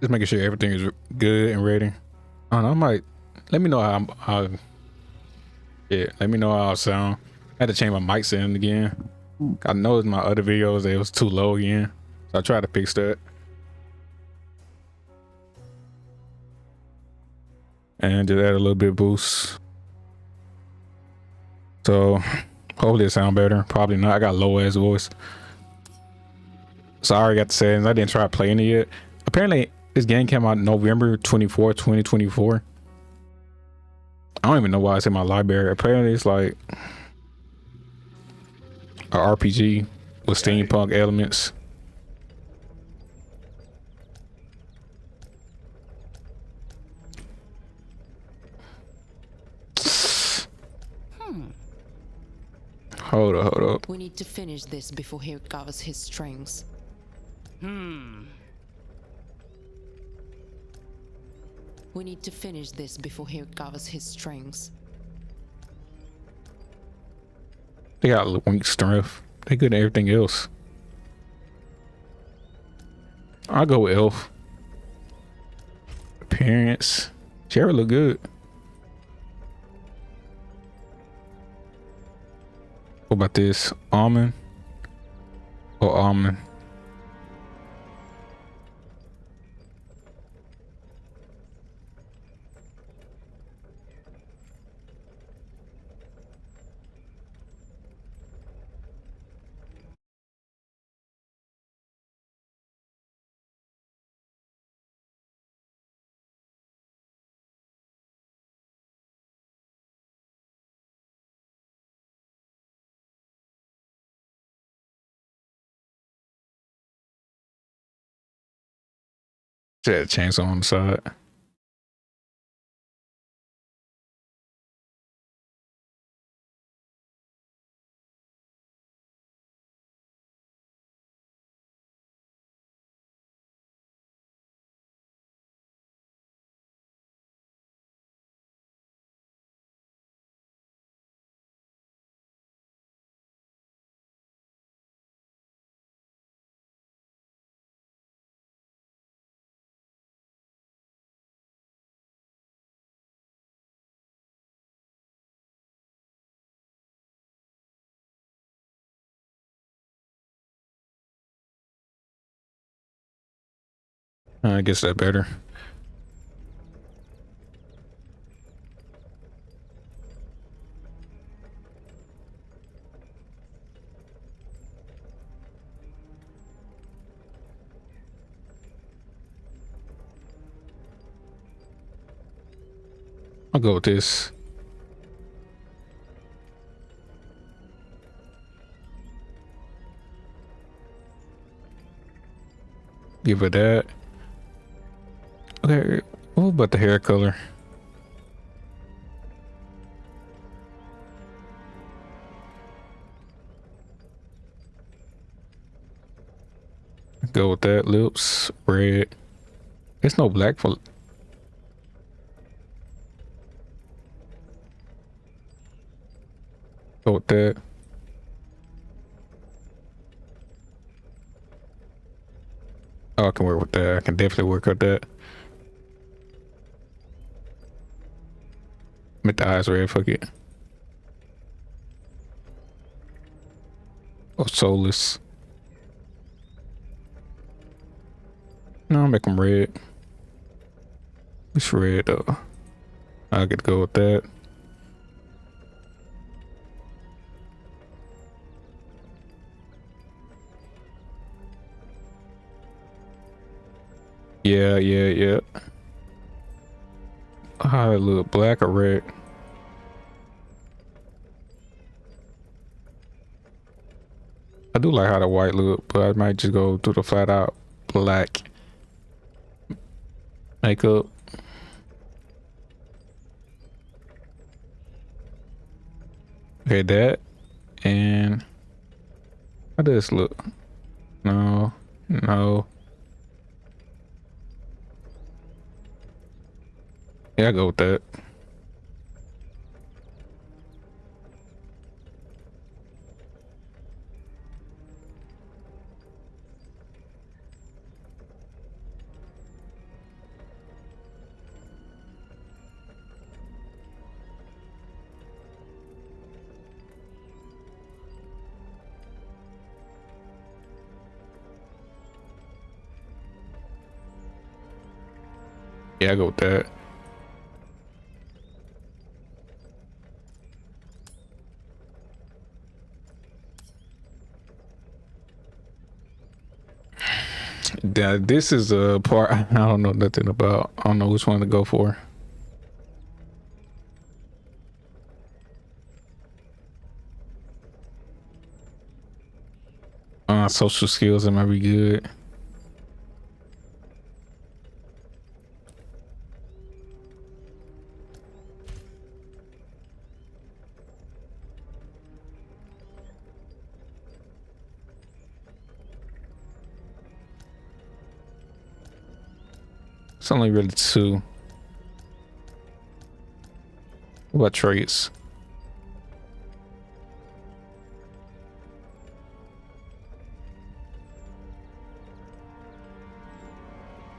Just making sure everything is good and ready. I don't know. I might let me know yeah. Let me know how I sound. I had to change my mic setting again. I noticed my other videos it was too low again, so I tried to fix that. And just add a little bit of boost. So hopefully it sound better. Probably not. I got low ass voice. So I already got the settings. I didn't try playing it yet. Apparently this game came out November 24th, 2024. I don't even know why it's in my library. Apparently it's like a RPG with steampunk elements. Hold up. We need to finish this before he recovers his strength. We need to finish this before he recovers his strength. They got weak strength. They good at everything else. I'll go with Elf. Appearance. Jared look good. What about this? Almond or almond? Just had a chainsaw on the side. I guess that better. I'll go with this. Give it that. Okay, what about the hair color? Go with that. Lips, red. It's no black for. Go with that. Oh, I can work with that. I can definitely work with that. Make the eyes red. Fuck it. Oh, soulless. No, I'll make them red. It's red though. I could go with that. Yeah. How it look? Black or red? I do like how the white look, but I might just go to the flat out black makeup. Okay, that. And how does this look? No. Yeah, I go with that. Yeah, I go with that. This is a part I don't know nothing about. I don't know which one to go for. Social skills might be good. It's only really two. What traits?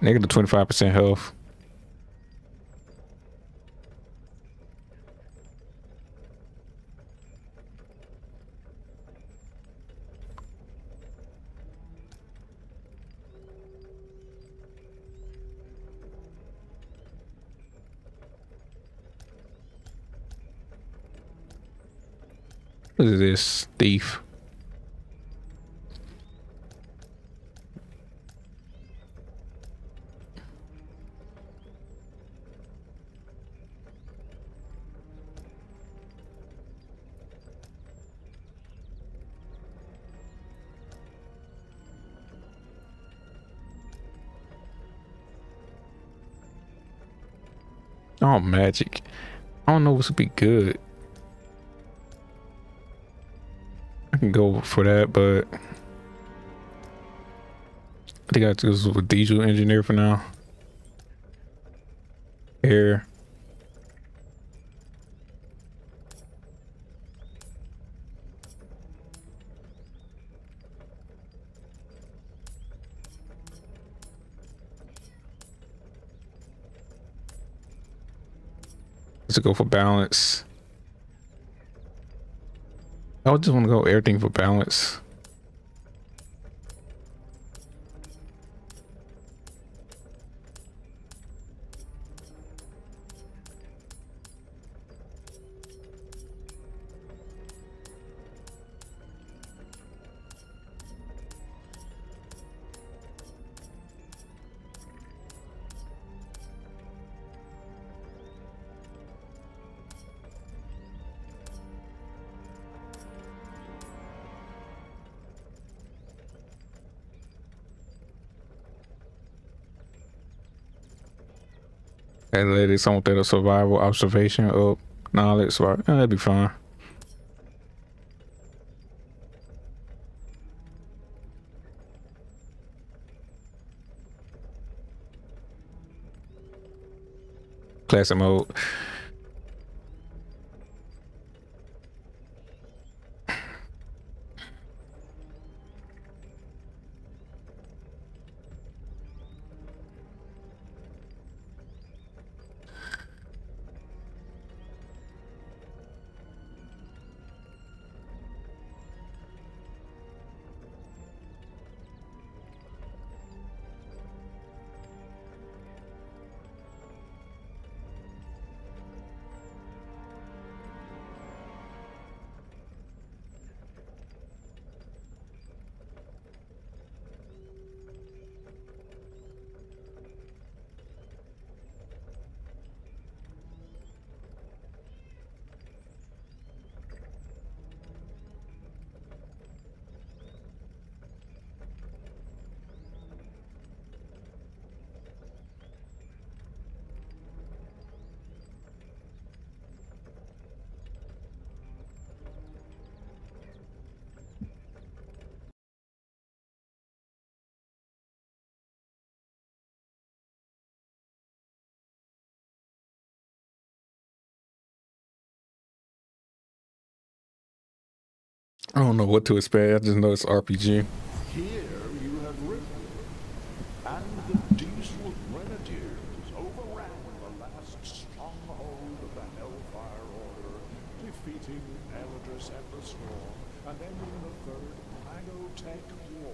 Negative 25% health. What is this? Thief. Oh, magic. I don't know what's be good. I can go for that, but I think I have to go with diesel engineer for now. Air. Let's go for balance. I just want to go everything for balance. Athletics, I want that a survival, observation, up, knowledge, right? That'd be fine. Classic mode. I don't know what to expect. I just know it's RPG. Here you have written, and the Diesel Grenadiers overran the last stronghold of the Hellfire Order, defeating Eldris at the Storm and ending the Third Planotech War.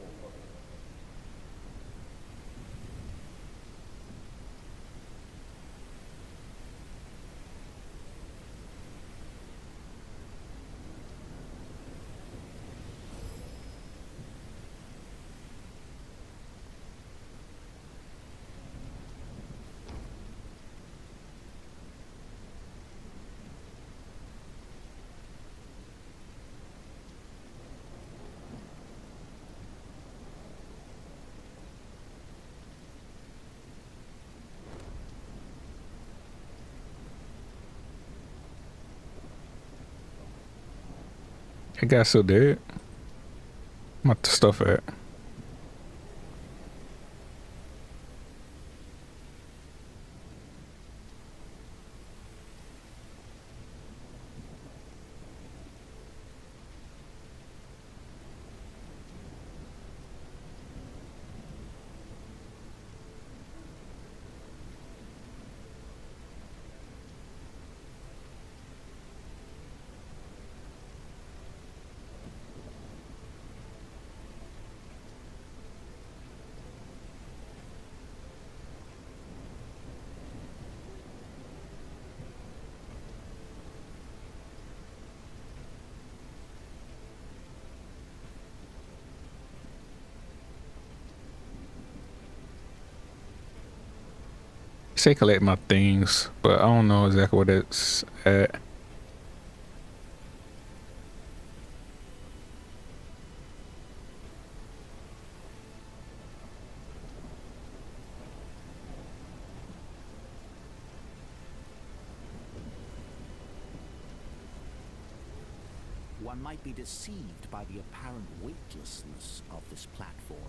That guy still dead. What the stuff at? Say collect my things, but I don't know exactly what it's at. One might be deceived by the apparent weightlessness of this platform,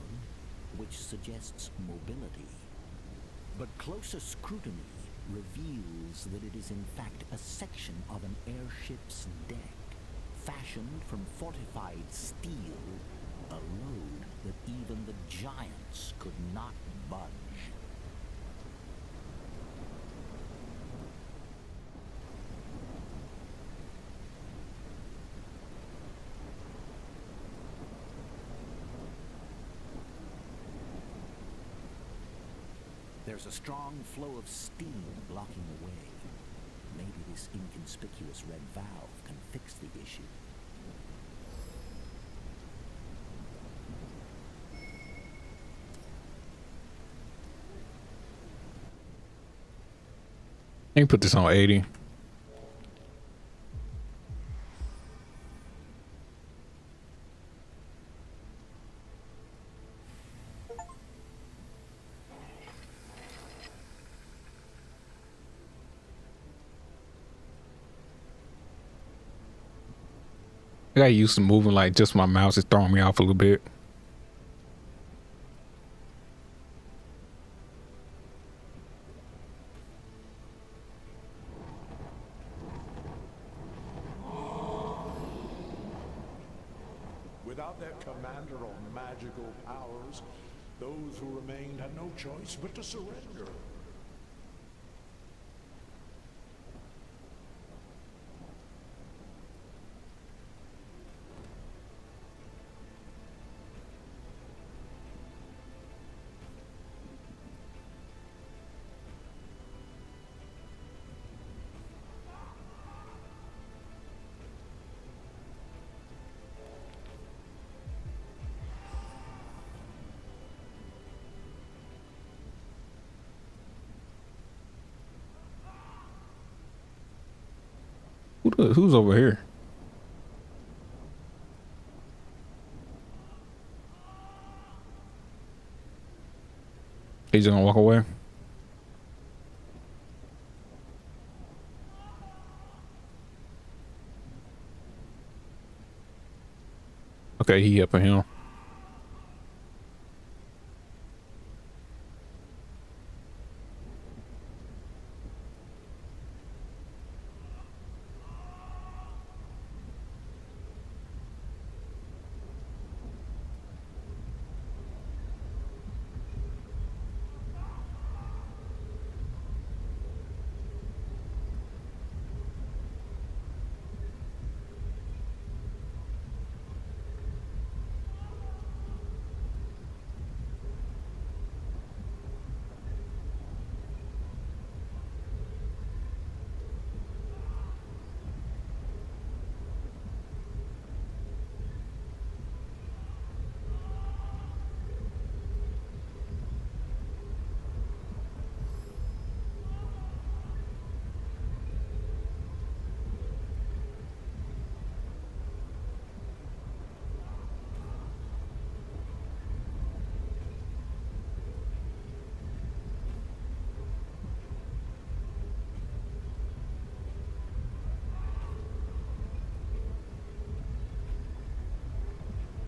which suggests mobility. But closer scrutiny reveals that it is in fact a section of an airship's deck, fashioned from fortified steel, a load that even the giants could not budge. There's a strong flow of steam blocking the way. Maybe this inconspicuous red valve can fix the issue. Let me put this on 80. I got used to moving like just my mouse is throwing me off a little bit. Without their commander or magical powers, those who remained had no choice but to surrender. Who's over here? He's gonna walk away. Okay, he up on him.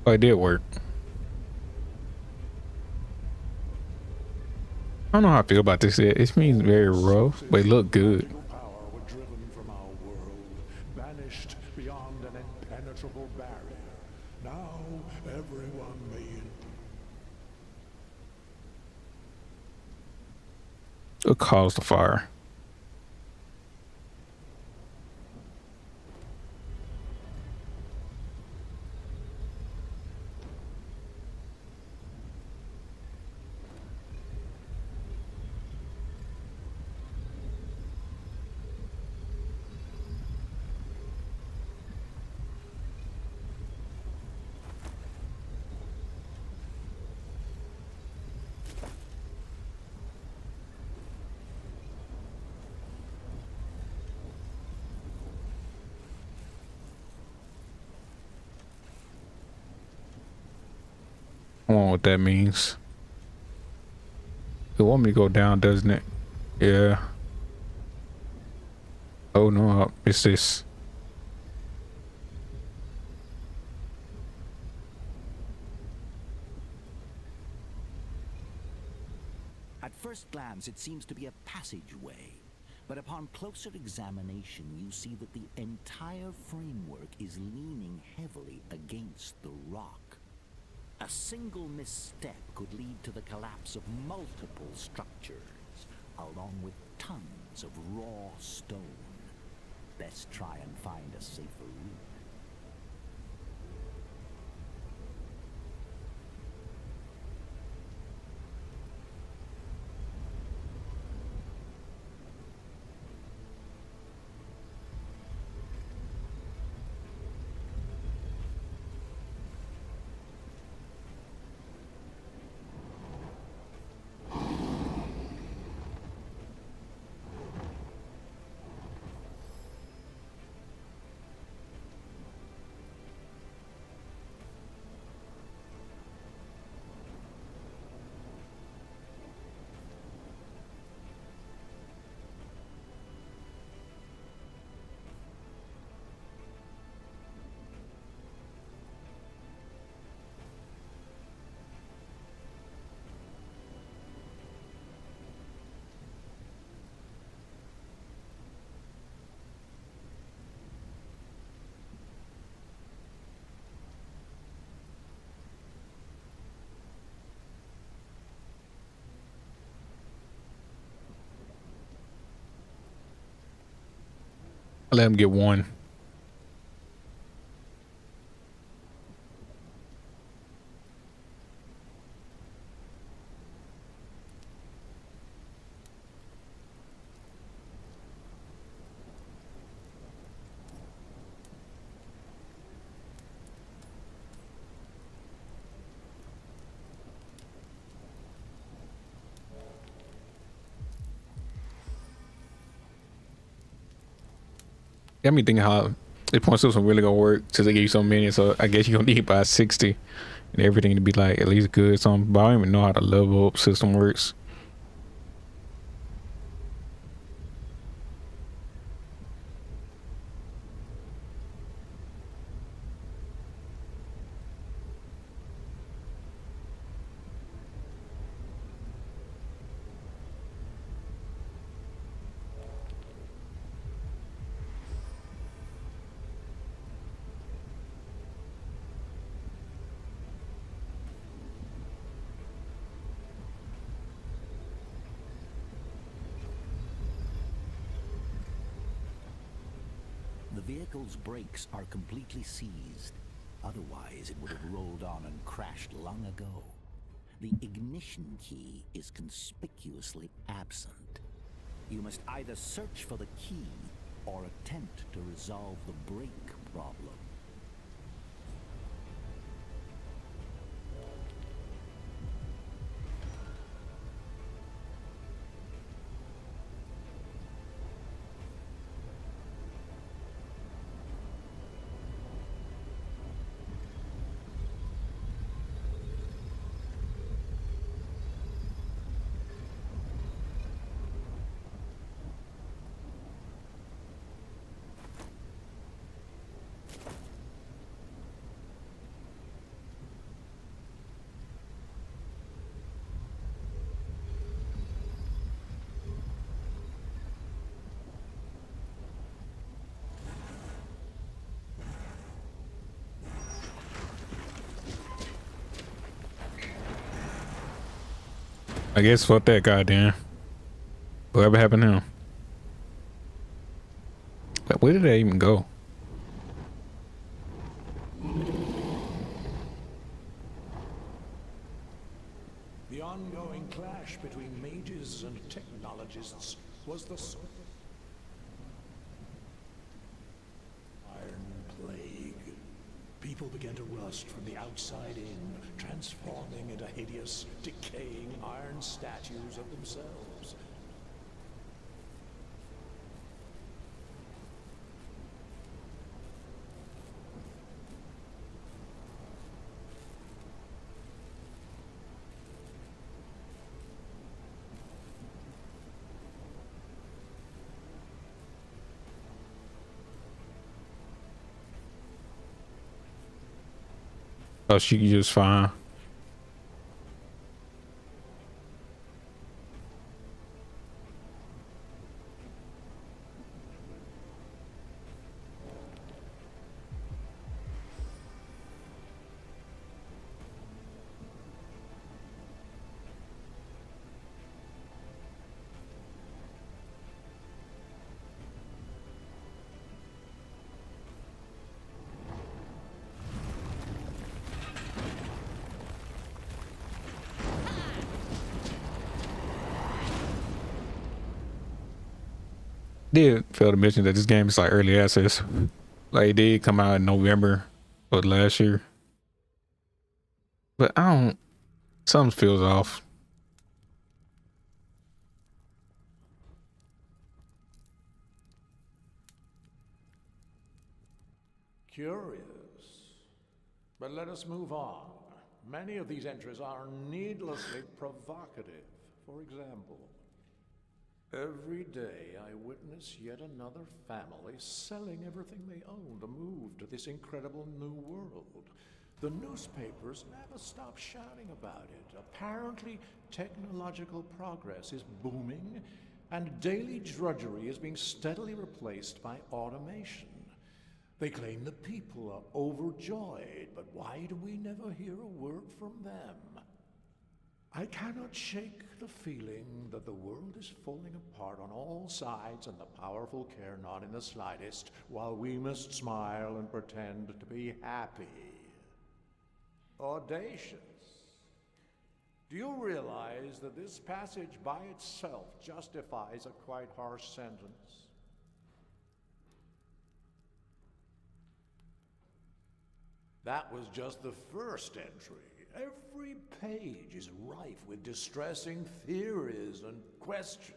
Oh, it did work. I don't know how I feel about this yet. It seems very rough, but it look good. Magical power were driven from our world, banished beyond an impenetrable barrier. Now everyone may It caused the fire. I don't know what that means. It want me to go down, doesn't it? Yeah. Oh no, it's this. At first glance, it seems to be a passageway, but upon closer examination, you see that the entire framework is leaning heavily against the rock. A single misstep could lead to the collapse of multiple structures, along with tons of raw stone. Let's try and find a safer route. I let him get one. Got me thinking how this point system really gonna work since they give you so many. So I guess you're gonna need by 60 and everything to be like at least good. Something, but I don't even know how the level up system works. The vehicle's brakes are completely seized. Otherwise, it would have rolled on and crashed long ago. The ignition key is conspicuously absent. You must either search for the key or attempt to resolve the brake problem. I guess fuck that goddamn. Whatever happened to him? But where did they even go? The ongoing clash between mages and technologists was the Iron Plague. People began to rust from the outside in, transforming into hideous, decaying iron statues of themselves. Oh, she just fine. Did fail to mention that this game is like early access. Like it did come out in November of last year. But I don't, something feels off. Curious. But let us move on. Many of these entries are needlessly provocative. For example, every day I witness yet another family selling everything they own to move to this incredible new world. The newspapers never stop shouting about it. Apparently, technological progress is booming, and daily drudgery is being steadily replaced by automation. They claim the people are overjoyed, but why do we never hear a word from them? I cannot shake the feeling that the world is falling apart on all sides and the powerful care not in the slightest, while we must smile and pretend to be happy. Audacious. Do you realize that this passage by itself justifies a quite harsh sentence? That was just the first entry. Every page is rife with distressing theories and questions.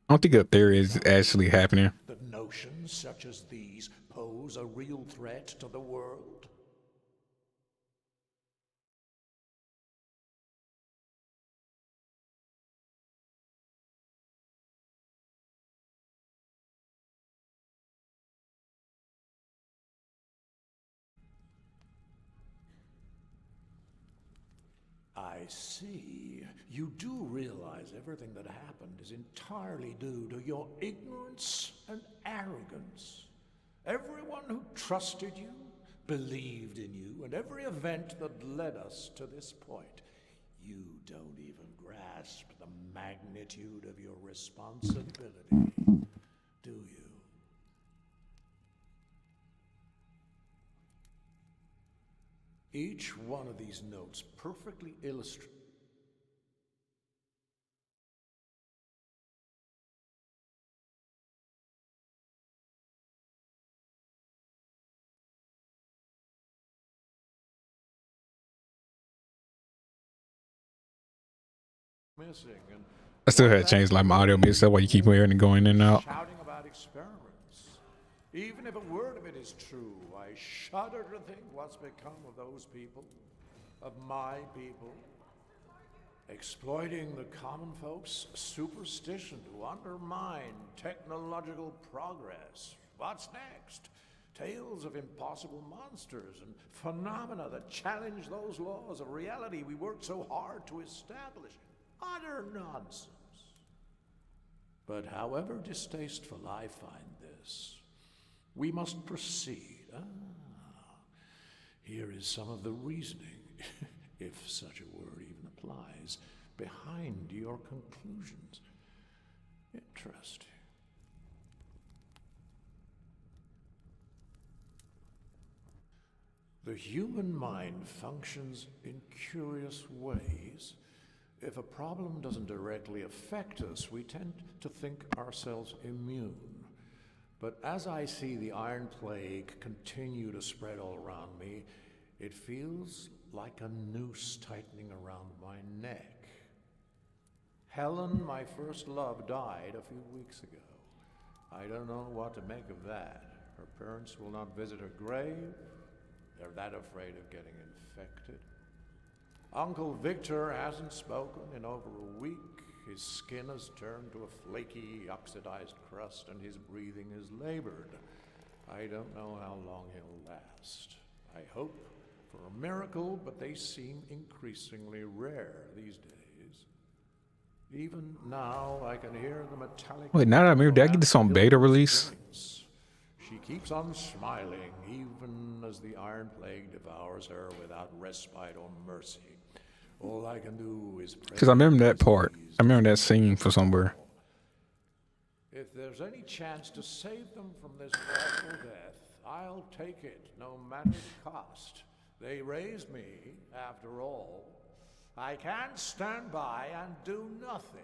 I don't think a theory is actually happening. That notions such as these pose a real threat to the world. I see. You do realize everything that happened is entirely due to your ignorance and arrogance. Everyone who trusted you, believed in you, and every event that led us to this point. You don't even grasp the magnitude of your responsibility, do you? Each one of these notes perfectly illustrates missing and I still had to change like my audio mix. That's why you keep hearing it going in and out. shouting about experiments. Even if a word of it is true, I shudder to think what's become of those people, of my people, exploiting the common folks' superstition to undermine technological progress. What's next? Tales of impossible monsters and phenomena that challenge those laws of reality we worked so hard to establish. Utter nonsense. But however distasteful I find this, we must proceed. Here is some of the reasoning, if such a word even applies, behind your conclusions. Interesting. The human mind functions in curious ways. If a problem doesn't directly affect us, we tend to think ourselves immune. But as I see the Iron Plague continue to spread all around me, it feels like a noose tightening around my neck. Helen, my first love, died a few weeks ago. I don't know what to make of that. Her parents will not visit her grave. They're that afraid of getting infected. Uncle Victor hasn't spoken in over a week. His skin has turned to a flaky, oxidized crust, and his breathing is labored. I don't know how long he'll last. I hope for a miracle, but they seem increasingly rare these days. Even now, I can hear the metallic... Wait, now that I remember, did I get this on beta release? She keeps on smiling, even as the Iron Plague devours her without respite or mercy. All I can do is pray. Because I remember that part. I remember that scene from somewhere. If there's any chance to save them from this awful death, I'll take it, no matter the cost. They raised me, after all. I can't stand by and do nothing.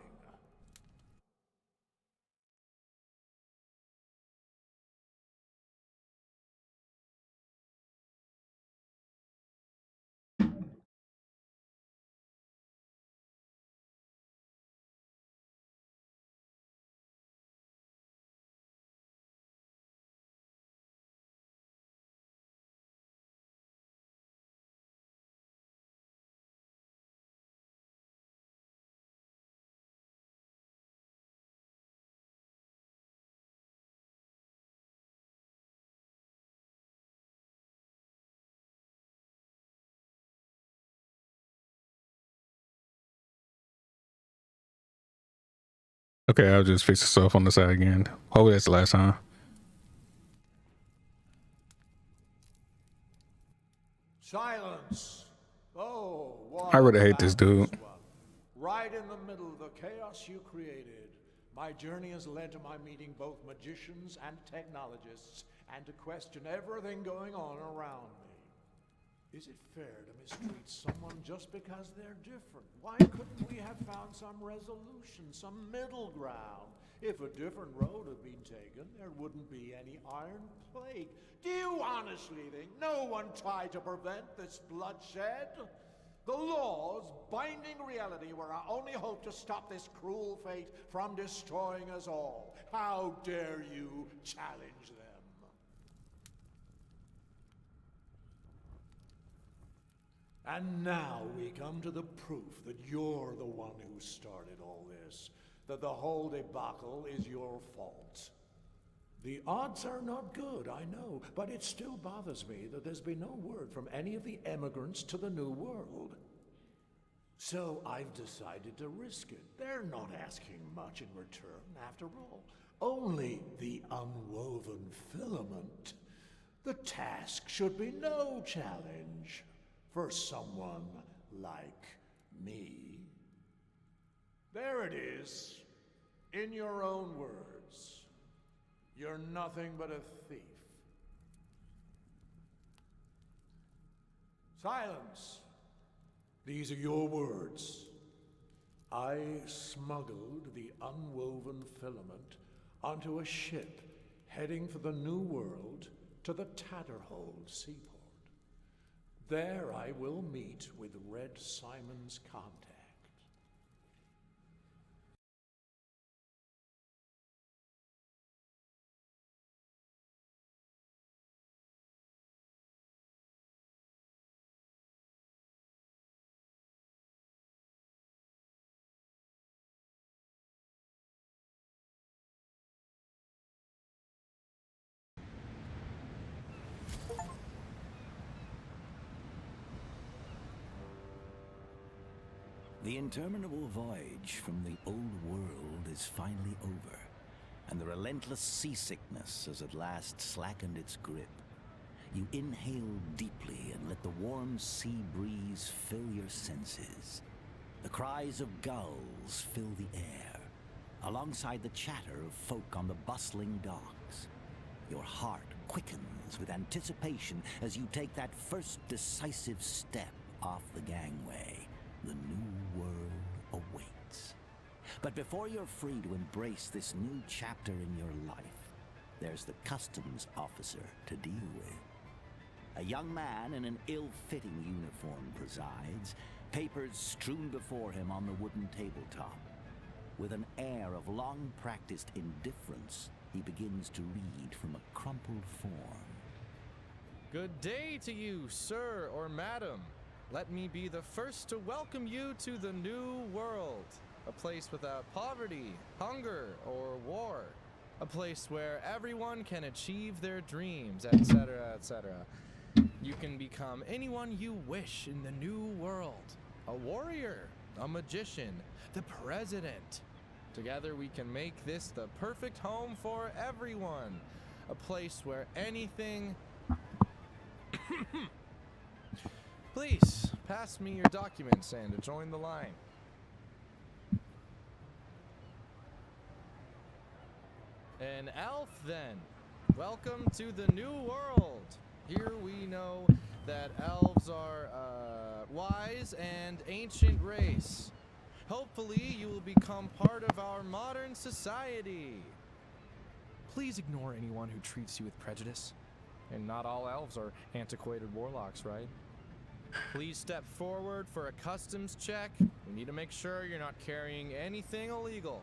Okay, I'll just fix the stuff on the side again. Hopefully that's the last time. Silence! Oh, I really hate this dude. Right in the middle of the chaos you created, my journey has led to my meeting both magicians and technologists, and to question everything going on around me. Is it fair to mistreat someone just because they're different? Why couldn't we have found some resolution, some middle ground? If a different road had been taken, there wouldn't be any Iron Plague. Do you honestly think no one tried to prevent this bloodshed? The laws binding reality were our only hope to stop this cruel fate from destroying us all. How dare you challenge them? And now we come to the proof that you're the one who started all this, that the whole debacle is your fault. The odds are not good, I know, but it still bothers me that there's been no word from any of the emigrants to the New World. So I've decided to risk it. They're not asking much in return, after all. Only the unwoven filament. The task should be no challenge for someone like me. There it is, in your own words. You're nothing but a thief. Silence. These are your words. I smuggled the unwoven filament onto a ship heading for the New World to the Tatterhold seaport. There I will meet with Red Simon's contact. The interminable voyage from the old world is finally over, and the relentless seasickness has at last slackened its grip. You inhale deeply and let the warm sea breeze fill your senses. The cries of gulls fill the air, alongside the chatter of folk on the bustling docks. Your heart quickens with anticipation as you take that first decisive step off the gangway. The new world awaits. But before you're free to embrace this new chapter in your life, there's the customs officer to deal with. A young man in an ill-fitting uniform presides, papers strewn before him on the wooden tabletop. With an air of long-practiced indifference, he begins to read from a crumpled form. Good day to you, sir or madam. Let me be the first to welcome you to the new world. A place without poverty, hunger, or war. A place where everyone can achieve their dreams, etc., etc. You can become anyone you wish in the new world. A warrior, a magician, the president. Together we can make this the perfect home for everyone. A place where anything... Please, pass me your documents and join the line. An elf, then. Welcome to the new world. Here we know that elves are wise and ancient race. Hopefully you will become part of our modern society. Please ignore anyone who treats you with prejudice. And not all elves are antiquated warlocks, right? Please step forward for a customs check. We need to make sure you're not carrying anything illegal.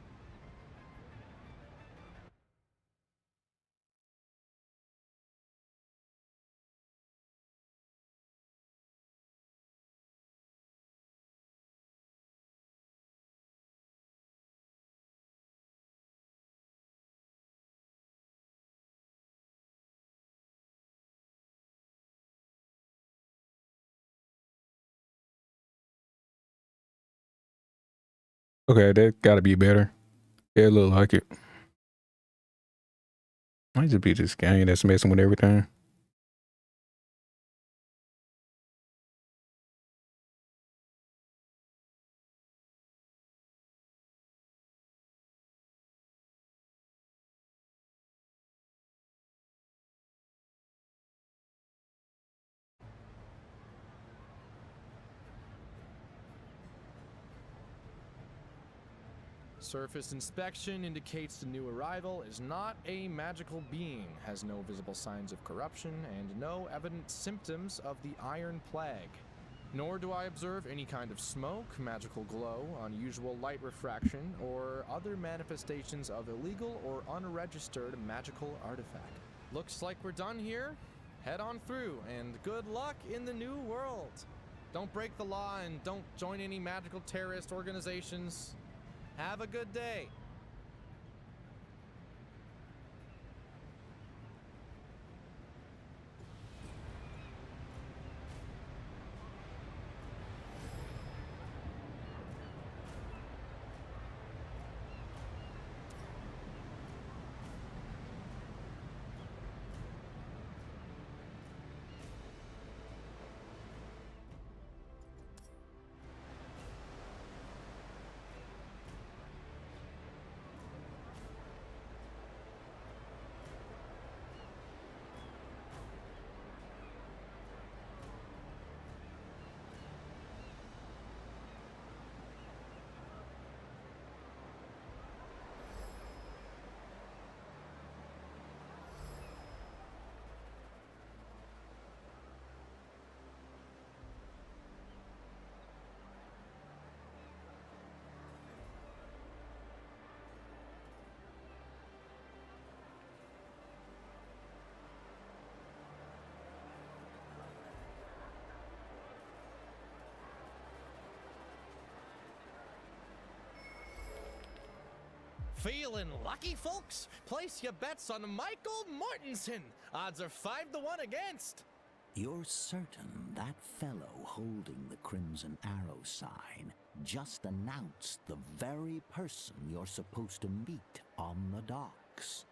Okay, that gotta be better. It look like it. Might just be this game that's messing with everything. Surface inspection indicates the new arrival is not a magical being, has no visible signs of corruption, and no evident symptoms of the Iron Plague. Nor do I observe any kind of smoke, magical glow, unusual light refraction, or other manifestations of illegal or unregistered magical artifact. Looks like we're done here. Head on through, and good luck in the new world. Don't break the law and don't join any magical terrorist organizations. Have a good day. Feeling lucky, folks? Place your bets on Michael Mortensen. Odds are 5-1 against. You're certain that fellow holding the Crimson Arrow sign just announced the very person you're supposed to meet on the docks?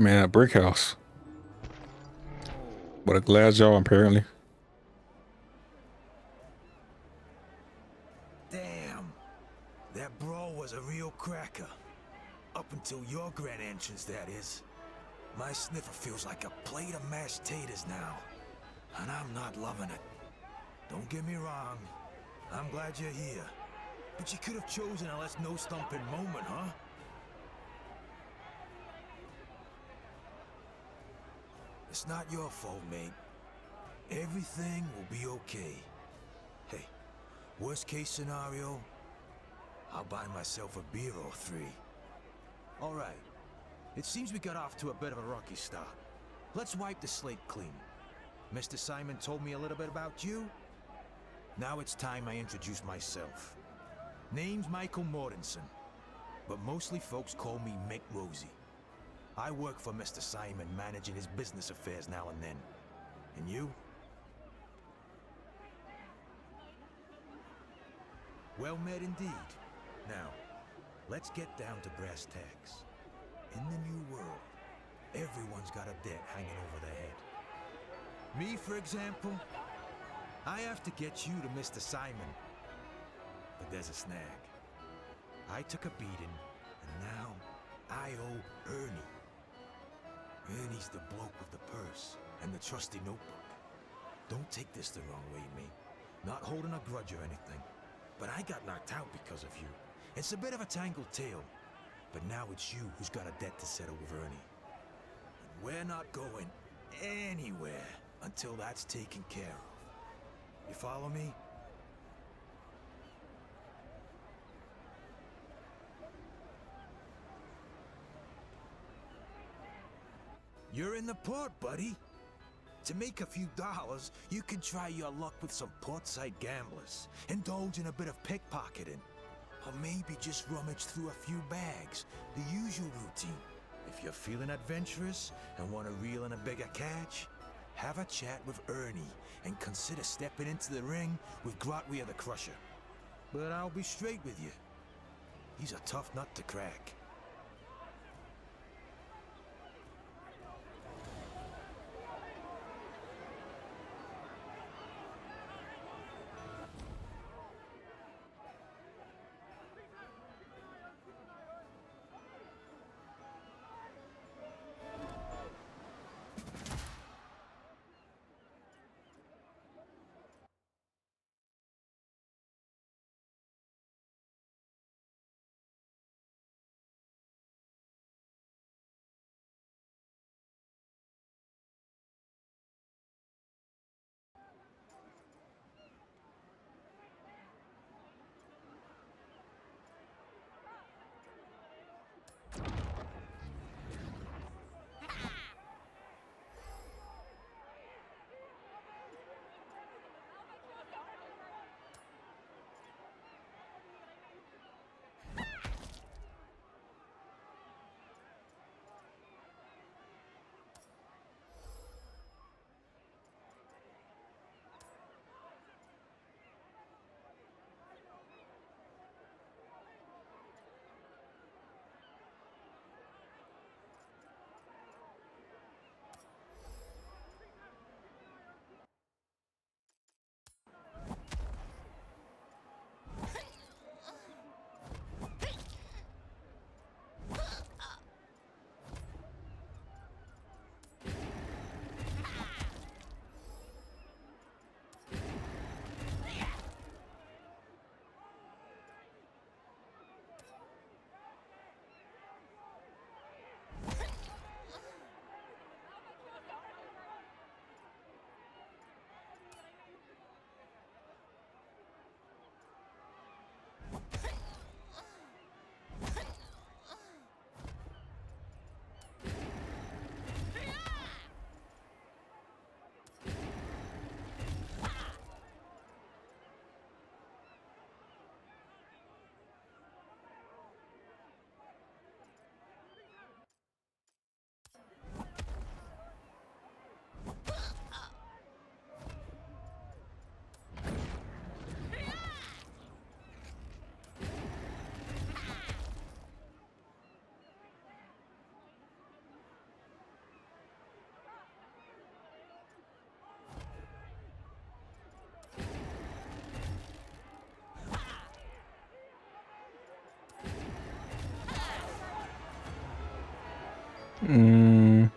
Man, a brick house. But a glass jaw, apparently. Damn. That brawl was a real cracker. Up until your grand entrance, that is. My sniffer feels like a plate of mashed taters now. And I'm not loving it. Don't get me wrong. I'm glad you're here. But you could have chosen a less no-stumping moment, huh? It's not your fault, mate. Everything will be okay. Hey, worst case scenario, I'll buy myself a beer or three. All right. It seems we got off to a bit of a rocky start. Let's wipe the slate clean. Mr. Simon told me a little bit about you. Now it's time I introduce myself. Name's Michael Mortensen, but mostly folks call me Mick Rosie. I work for Mr. Simon, managing his business affairs now and then. And you? Well met indeed. Now, let's get down to brass tacks. In the new world, everyone's got a debt hanging over their head. Me, for example, I have to get you to Mr. Simon. But there's a snag. I took a beating, and now I owe Ernie. Ernie's the bloke with the purse and the trusty notebook. Don't take this the wrong way, mate. Not holding a grudge or anything. But I got knocked out because of you. It's a bit of a tangled tale. But now it's you who's got a debt to settle with Ernie. And we're not going anywhere until that's taken care of. You follow me? You're in the port, buddy. To make a few dollars, you can try your luck with some portside gamblers, indulge in a bit of pickpocketing, or maybe just rummage through a few bags, the usual routine. If you're feeling adventurous and want to reel in a bigger catch, have a chat with Ernie and consider stepping into the ring with Grotweir the Crusher. But I'll be straight with you. He's a tough nut to crack. Mm,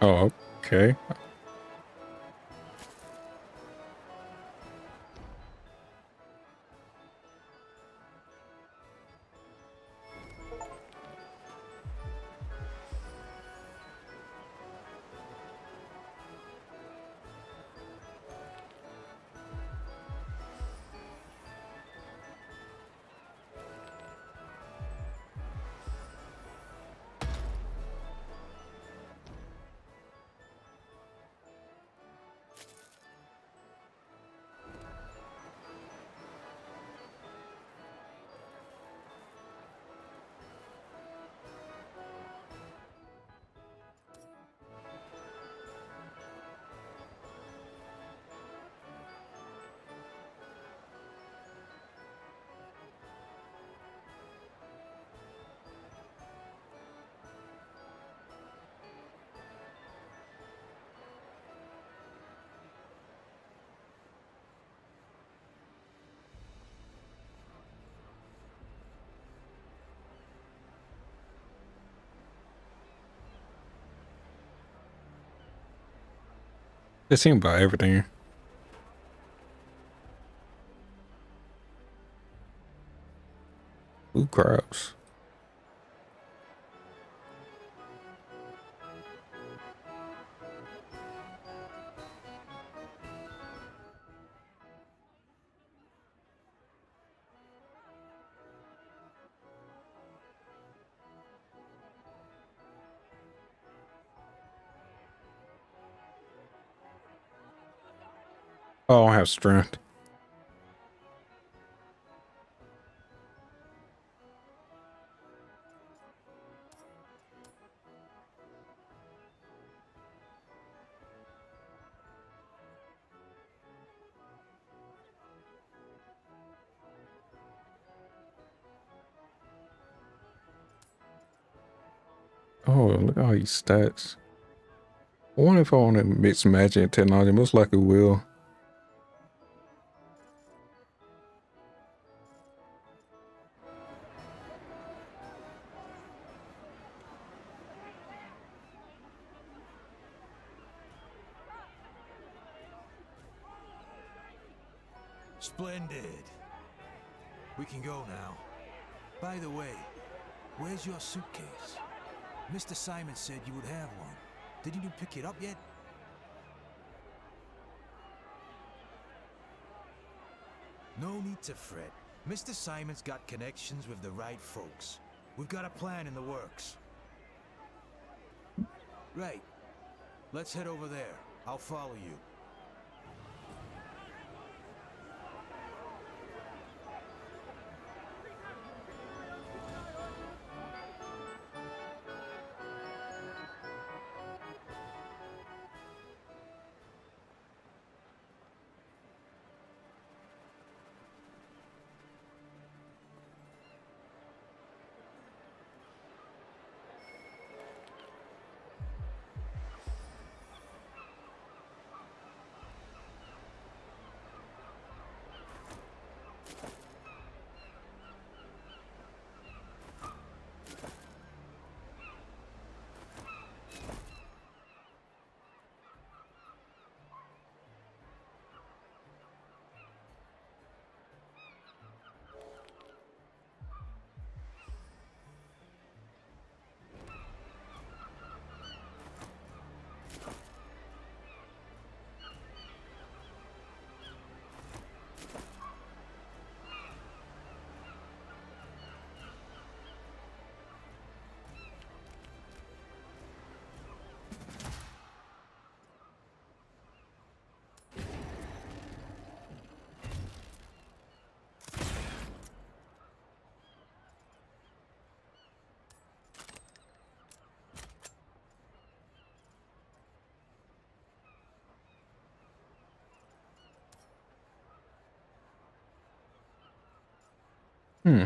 oh, okay. It seemed about everything. Ooh, crabs. Oh, I don't have strength. Oh, look at all these stats. I wonder if I want to mix magic technology. Most likely will. Splendid. We can go now. By the way, where's your suitcase? Mr. Simon said you would have one. Didn't you pick it up yet? No need to fret. Mr. Simon's got connections with the right folks. We've got a plan in the works. Right. Let's head over there. I'll follow you. Hmm.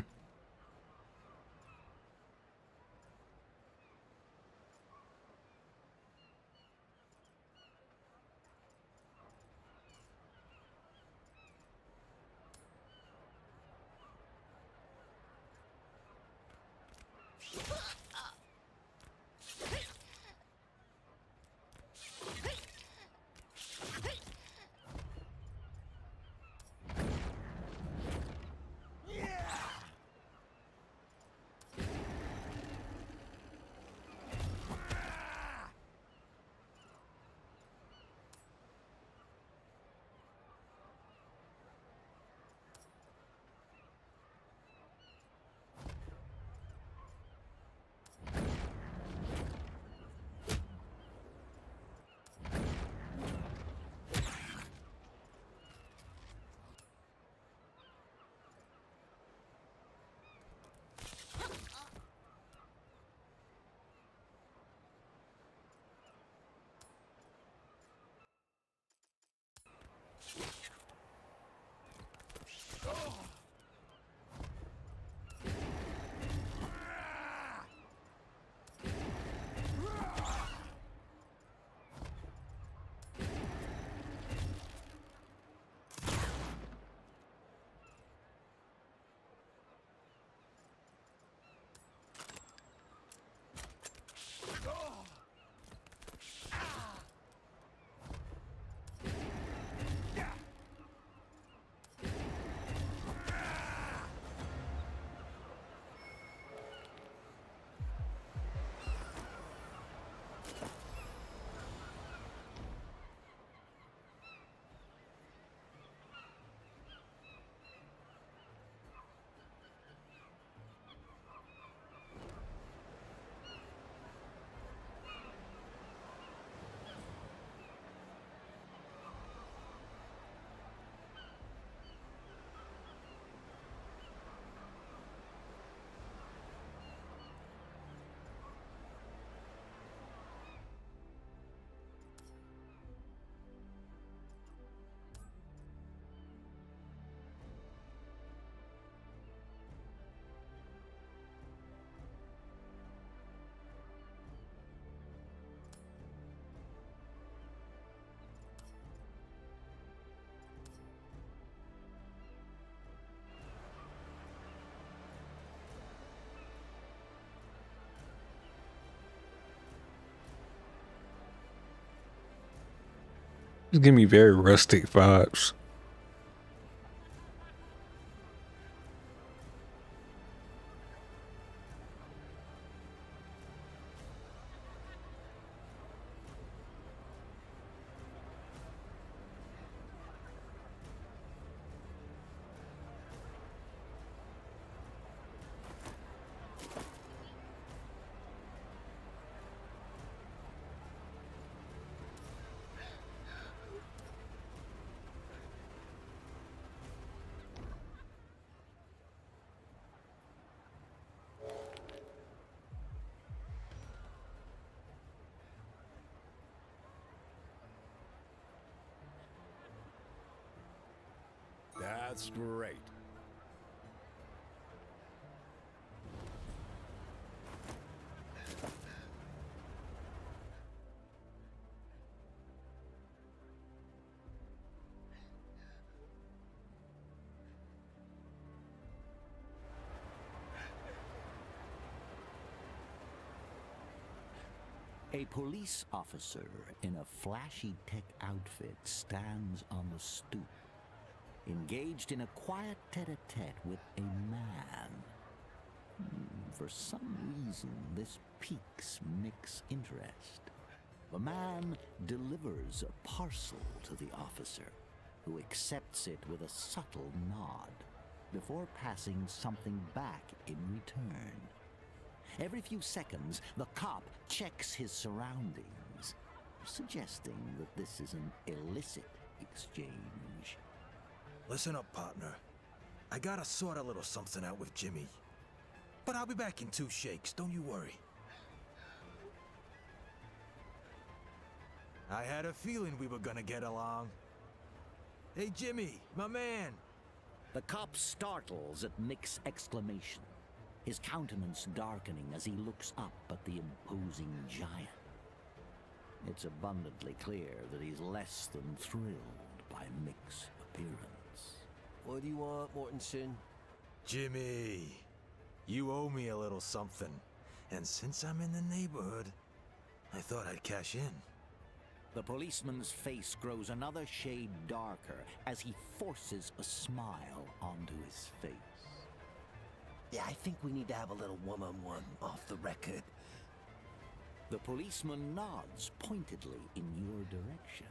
Just give me very rustic vibes. That's great. A police officer in a flashy tech outfit stands on the stoop, engaged in a quiet tete-a-tete with a man. For some reason, this piques Mick's interest. The man delivers a parcel to the officer, who accepts it with a subtle nod, before passing something back in return. Every few seconds, the cop checks his surroundings, suggesting that this is an illicit exchange. Listen up, partner. I gotta sort a little something out with Jimmy. But I'll be back in 2 shakes, don't you worry. I had a feeling we were gonna get along. Hey, Jimmy, my man. The cop startles at Mick's exclamation, his countenance darkening as he looks up at the imposing giant. It's abundantly clear that he's less than thrilled by Mick's appearance. What do you want, Mortensen? Jimmy, you owe me a little something. And since I'm in the neighborhood, I thought I'd cash in. The policeman's face grows another shade darker as he forces a smile onto his face. Yeah, I think we need to have a little one-on-one off the record. The policeman nods pointedly in your direction.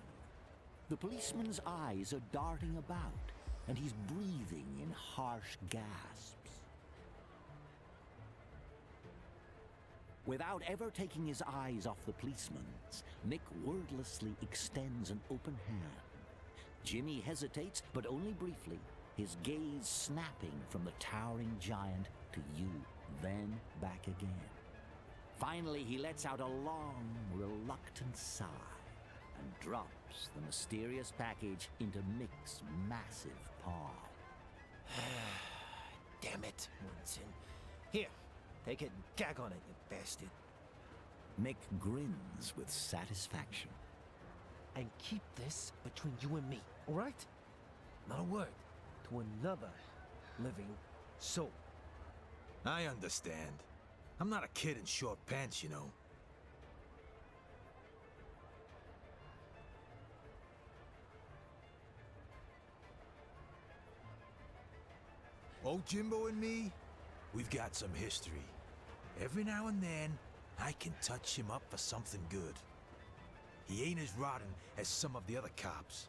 The policeman's eyes are darting about, and he's breathing in harsh gasps. Without ever taking his eyes off the policeman's, Mick wordlessly extends an open hand. Jimmy hesitates, but only briefly, his gaze snapping from the towering giant to you, then back again. Finally, he lets out a long, reluctant sigh and drops the mysterious package into Mick's massive palm. Damn it, Mortensen. Here, take it and gag on it, you bastard. Mick grins with satisfaction. And keep this between you and me, all right? Not a word to another living soul. I understand. I'm not a kid in short pants, you know. Old Jimbo and me, we've got some history. Every now and then, I can touch him up for something good. He ain't as rotten as some of the other cops.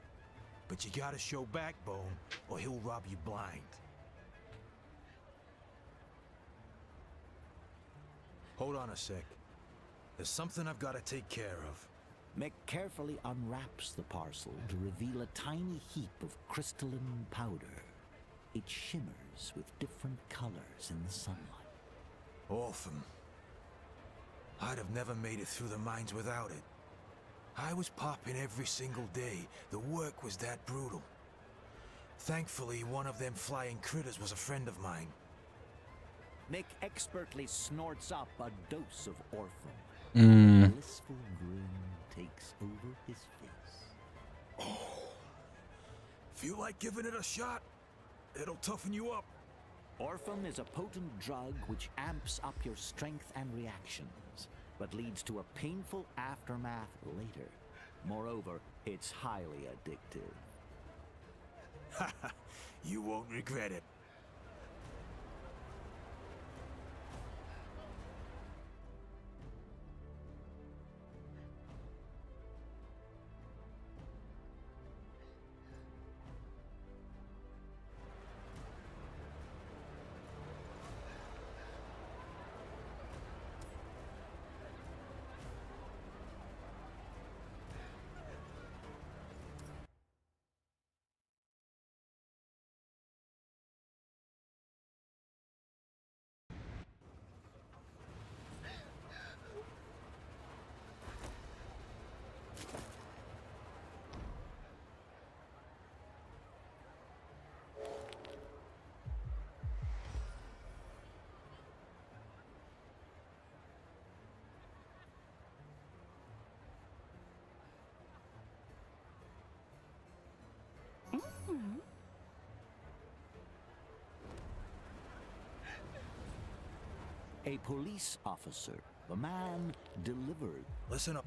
But you gotta show backbone, or he'll rob you blind. Hold on a sec. There's something I've gotta take care of. Mick carefully unwraps the parcel to reveal a tiny heap of crystalline powder. It shimmers with different colors in the sunlight. Orphan. I'd have never made it through the mines without it. I was popping every single day. The work was that brutal. Thankfully, one of them flying critters was a friend of mine. Mick expertly snorts up a dose of Orphan. Mm. A blissful grin takes over his face. Feel like giving it a shot? It'll toughen you up. Orphan is a potent drug which amps up your strength and reactions, but leads to a painful aftermath later. Moreover, it's highly addictive. You won't regret it. A police officer, the man delivered. Listen up.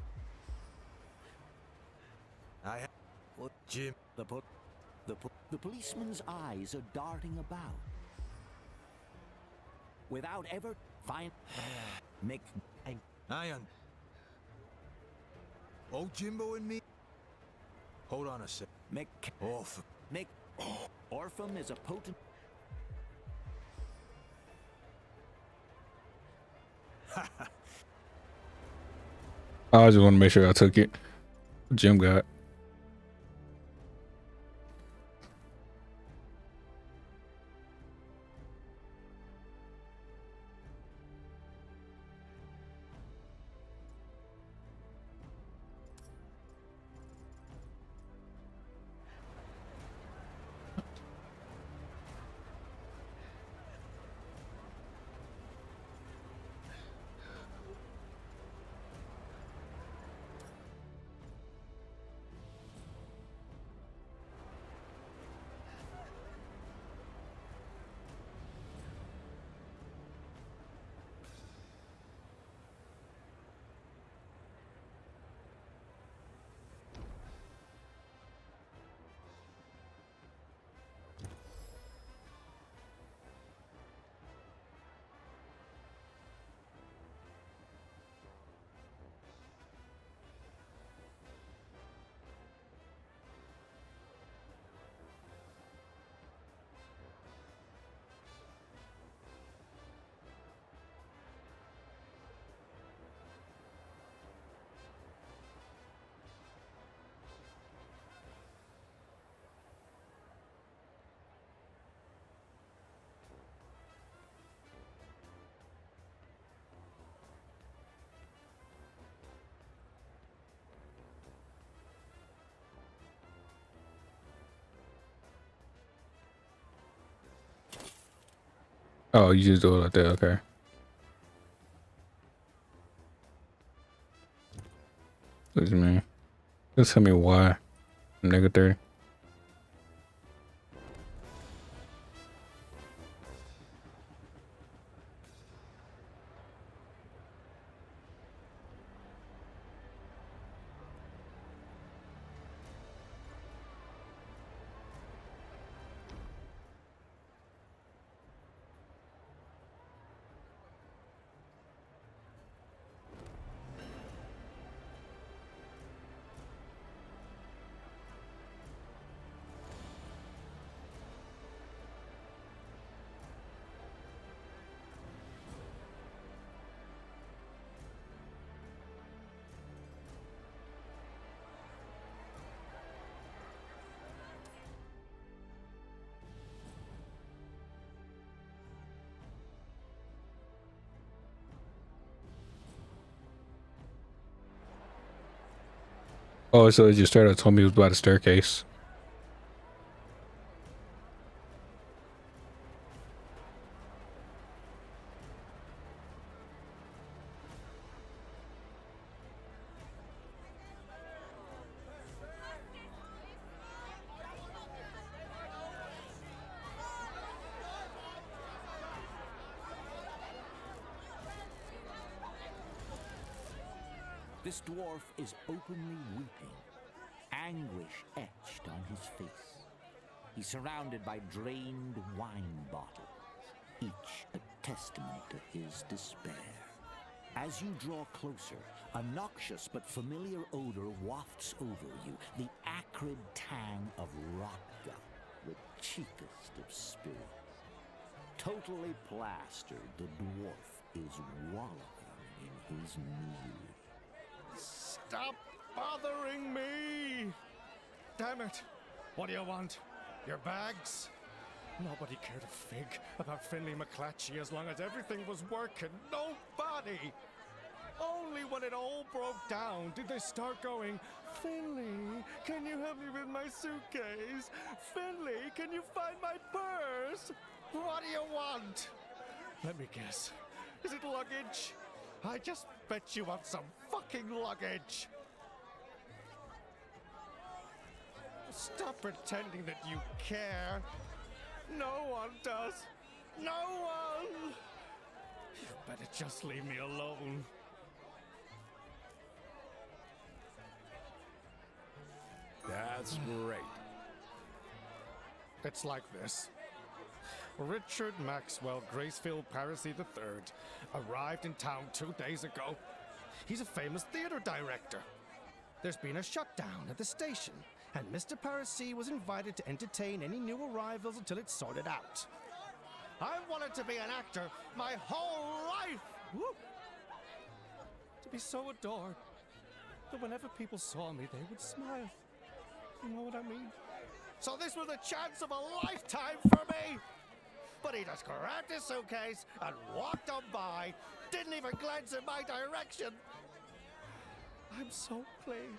What, Jim? The policeman's eyes are darting about. Without ever find Mick and Old Jimbo and me? Hold on a sec. Mick Orphan. Mick Orphan is a potent. I just want to make sure I took it. Jim got it. Oh, you just do it like that. Okay. What do you mean? Just tell me why. Nigga 30. Oh, so it just straight up told me it was by the staircase. This dwarf is openly weeping, anguish etched on his face. He's surrounded by drained wine bottles, each a testament to his despair. As you draw closer, a noxious but familiar odor wafts over you, the acrid tang of rotgut, the cheapest of spirits. Totally plastered, the dwarf is wallowing in his misery. Stop bothering me! Damn it! What do you want? Your bags? Nobody cared a fig about Finley McClatchy as long as everything was working. Nobody! Only when it all broke down did they start going, Finley, can you help me with my suitcase? Finley, can you find my purse? What do you want? Let me guess. Is it luggage? I just bet you want some fucking luggage. Stop pretending that you care. No one does. No one. You better just leave me alone. That's great. It's like this. Richard Maxwell Gracefield Parisi III arrived in town 2 days ago. He's a famous theater director. There's been a shutdown at the station, and Mr. Parisi was invited to entertain any new arrivals until it's sorted out. I wanted to be an actor my whole life! Woo! To be so adored that whenever people saw me, they would smile. You know what I mean? So this was a chance of a lifetime for me! But he just grabbed his suitcase and walked on by, didn't even glance in my direction. I'm so plain.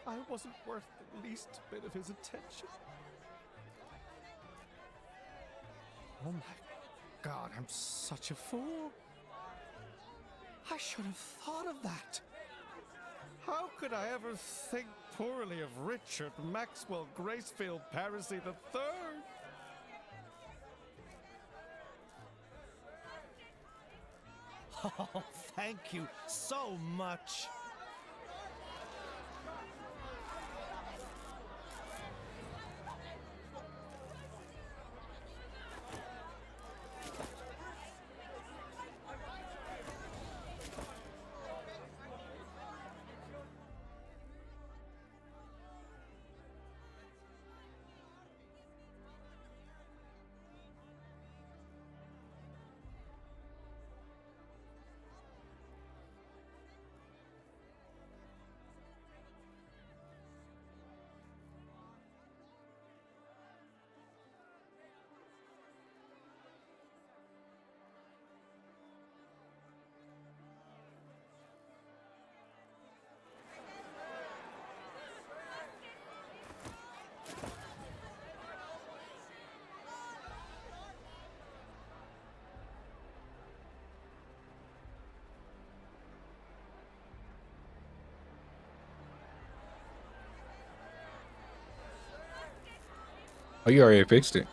I wasn't worth the least bit of his attention. Oh my God, I'm such a fool. I should have thought of that. How could I ever think poorly of Richard Maxwell Gracefield Parisi III? Oh, thank you so much. Oh, you already fixed it.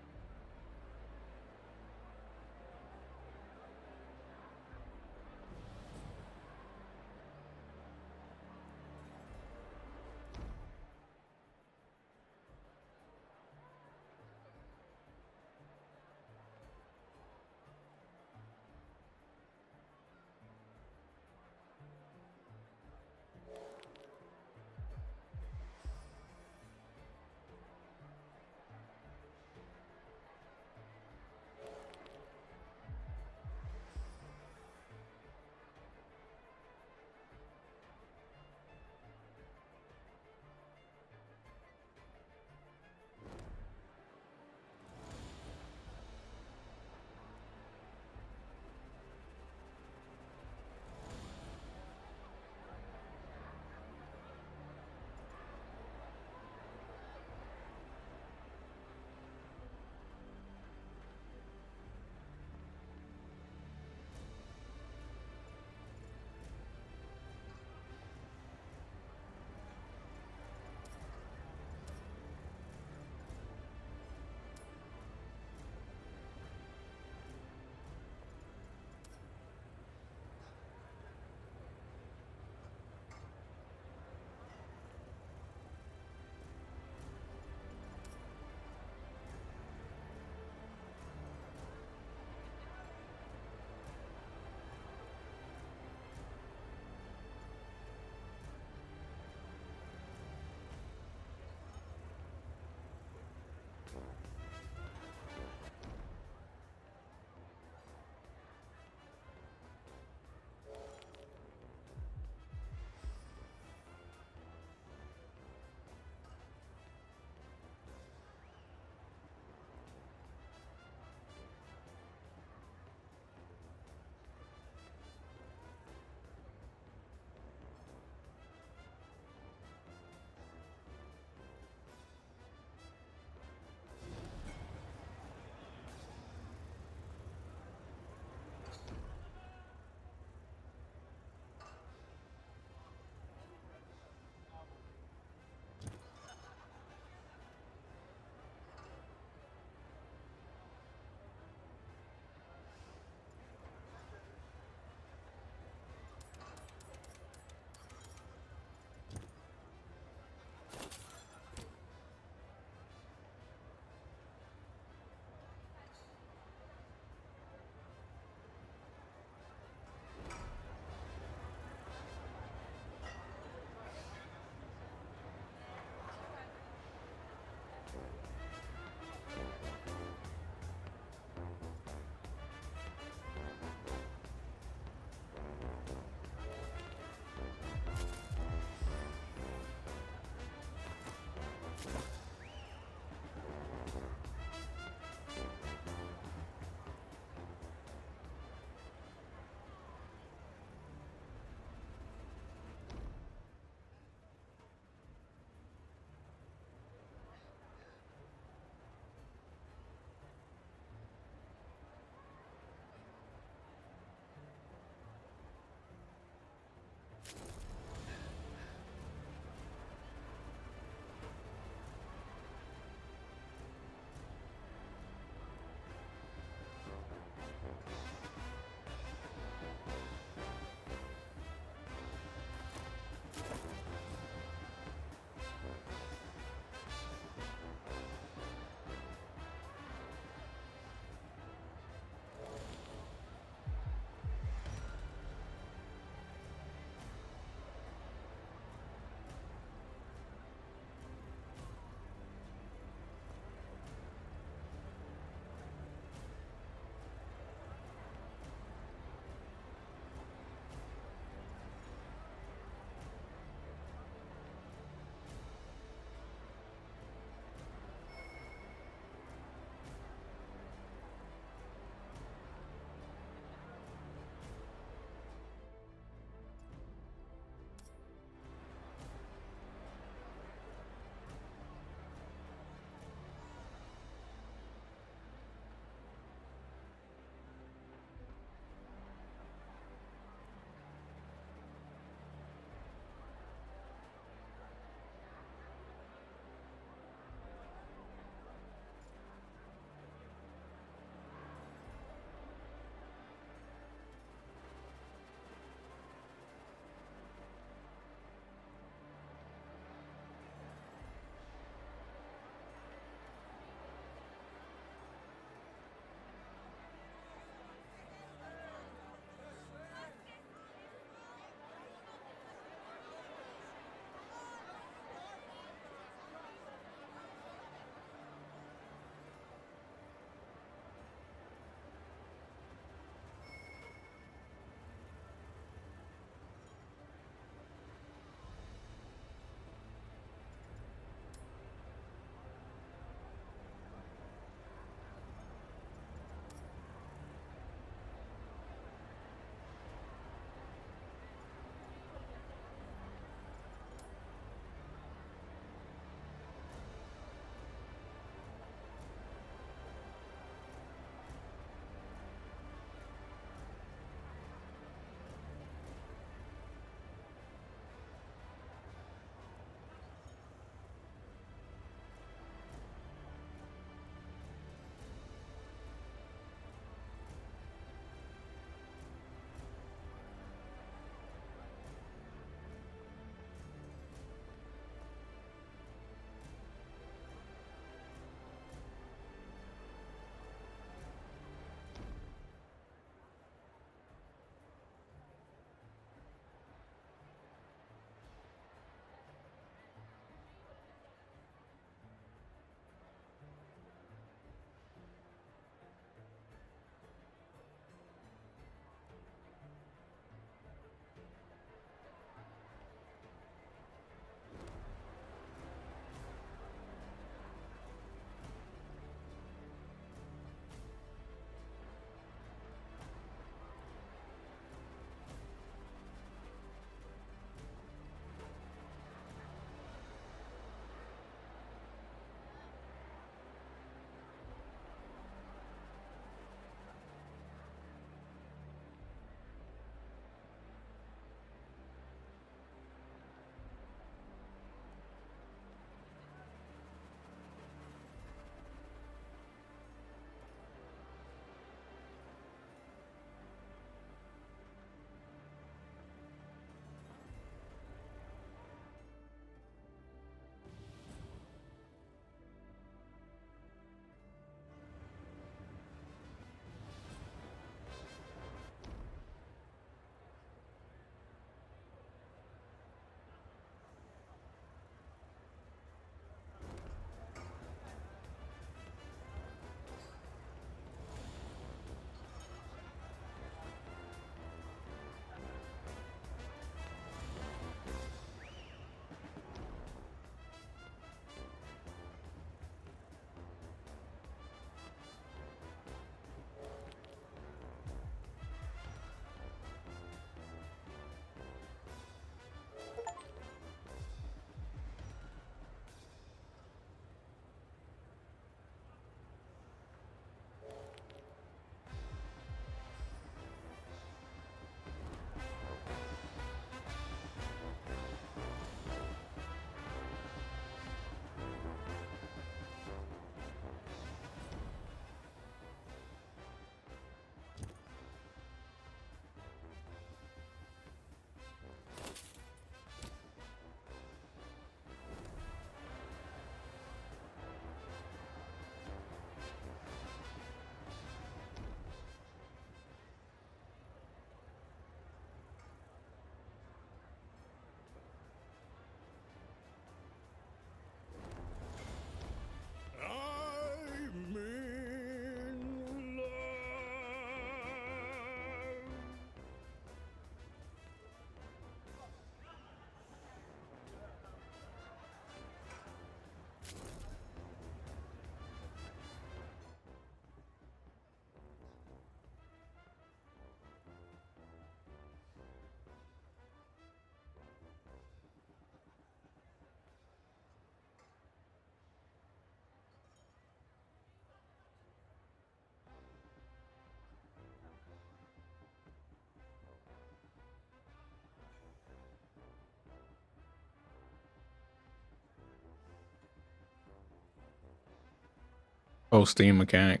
Oh, Steam mechanic.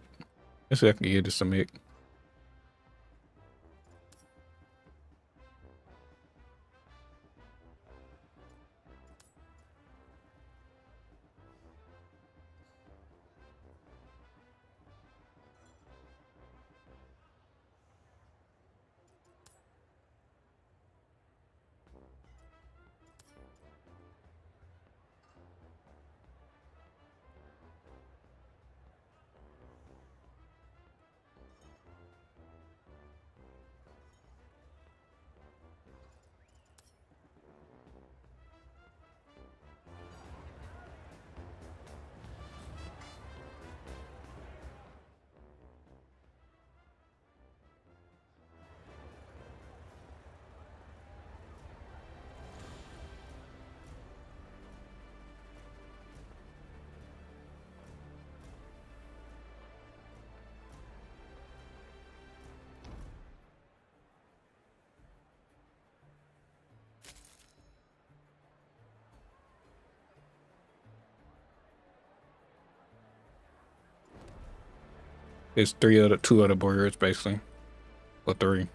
Let's see if I can get this to make. It's two other burgers basically, or three.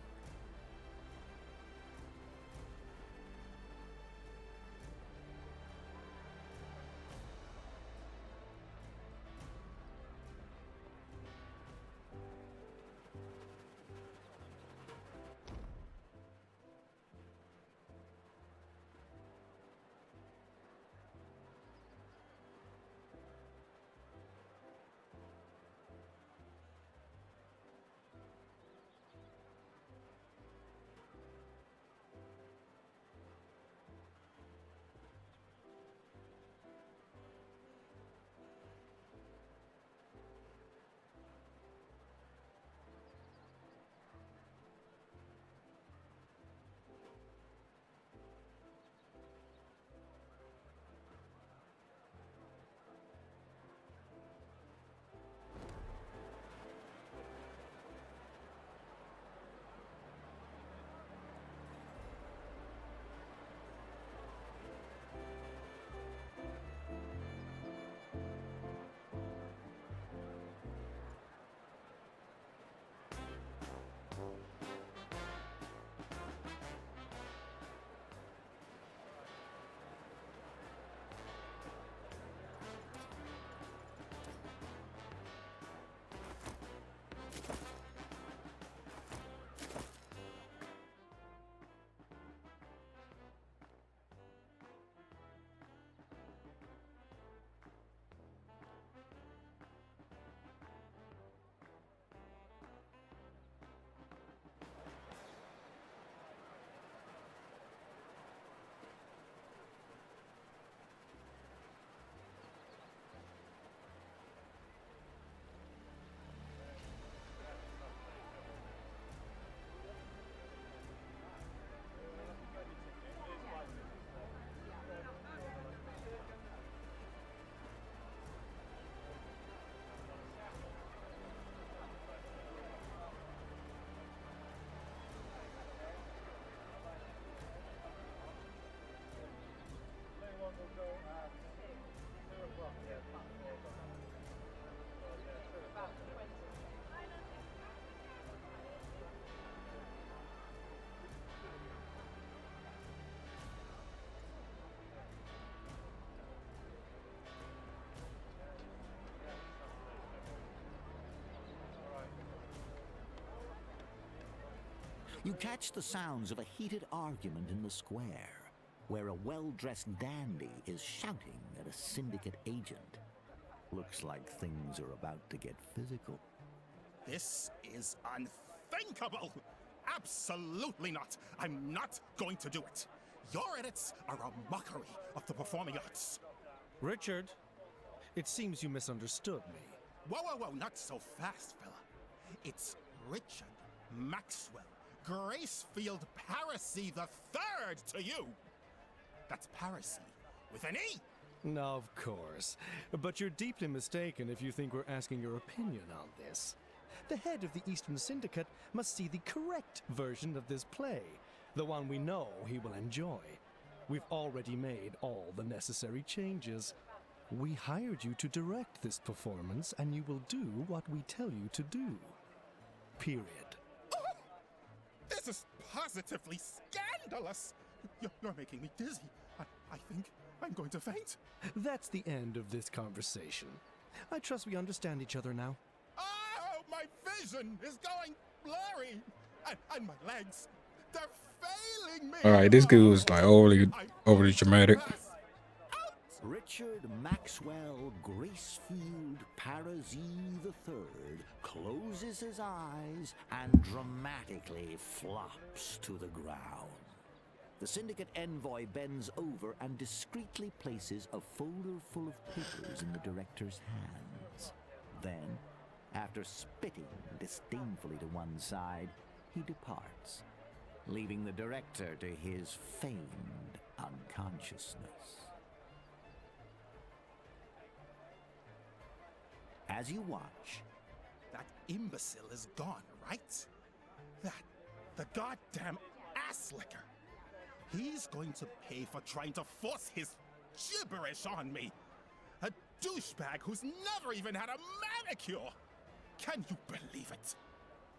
You catch the sounds of a heated argument in the square, where a well-dressed dandy is shouting at a syndicate agent. Looks like things are about to get physical. This is unthinkable! Absolutely not! I'm not going to do it! Your edits are a mockery of the performing arts! Richard, it seems you misunderstood me. Whoa, whoa, whoa, not so fast, fella. It's Richard Maxwell Gracefield Parisi III to you! That's Parisi with an E! No, of course. But you're deeply mistaken if you think we're asking your opinion on this. The head of the Eastern Syndicate must see the correct version of this play, the one we know he will enjoy. We've already made all the necessary changes. We hired you to direct this performance, and you will do what we tell you to do. Period. This is positively scandalous! You're making me dizzy. I think I'm going to faint. That's the end of this conversation. I trust we understand each other now. Oh, my vision is going blurry! And my legs, they're failing me! All right, this dude was like overly dramatic. Richard Maxwell Gracefield Parisi III closes his eyes and dramatically flops to the ground. The Syndicate envoy bends over and discreetly places a folder full of papers in the director's hands. Then, after spitting disdainfully to one side, he departs, leaving the director to his feigned unconsciousness. As you watch, that imbecile is gone, right? The goddamn ass-licker. He's going to pay for trying to force his gibberish on me. A douchebag who's never even had a manicure. Can you believe it?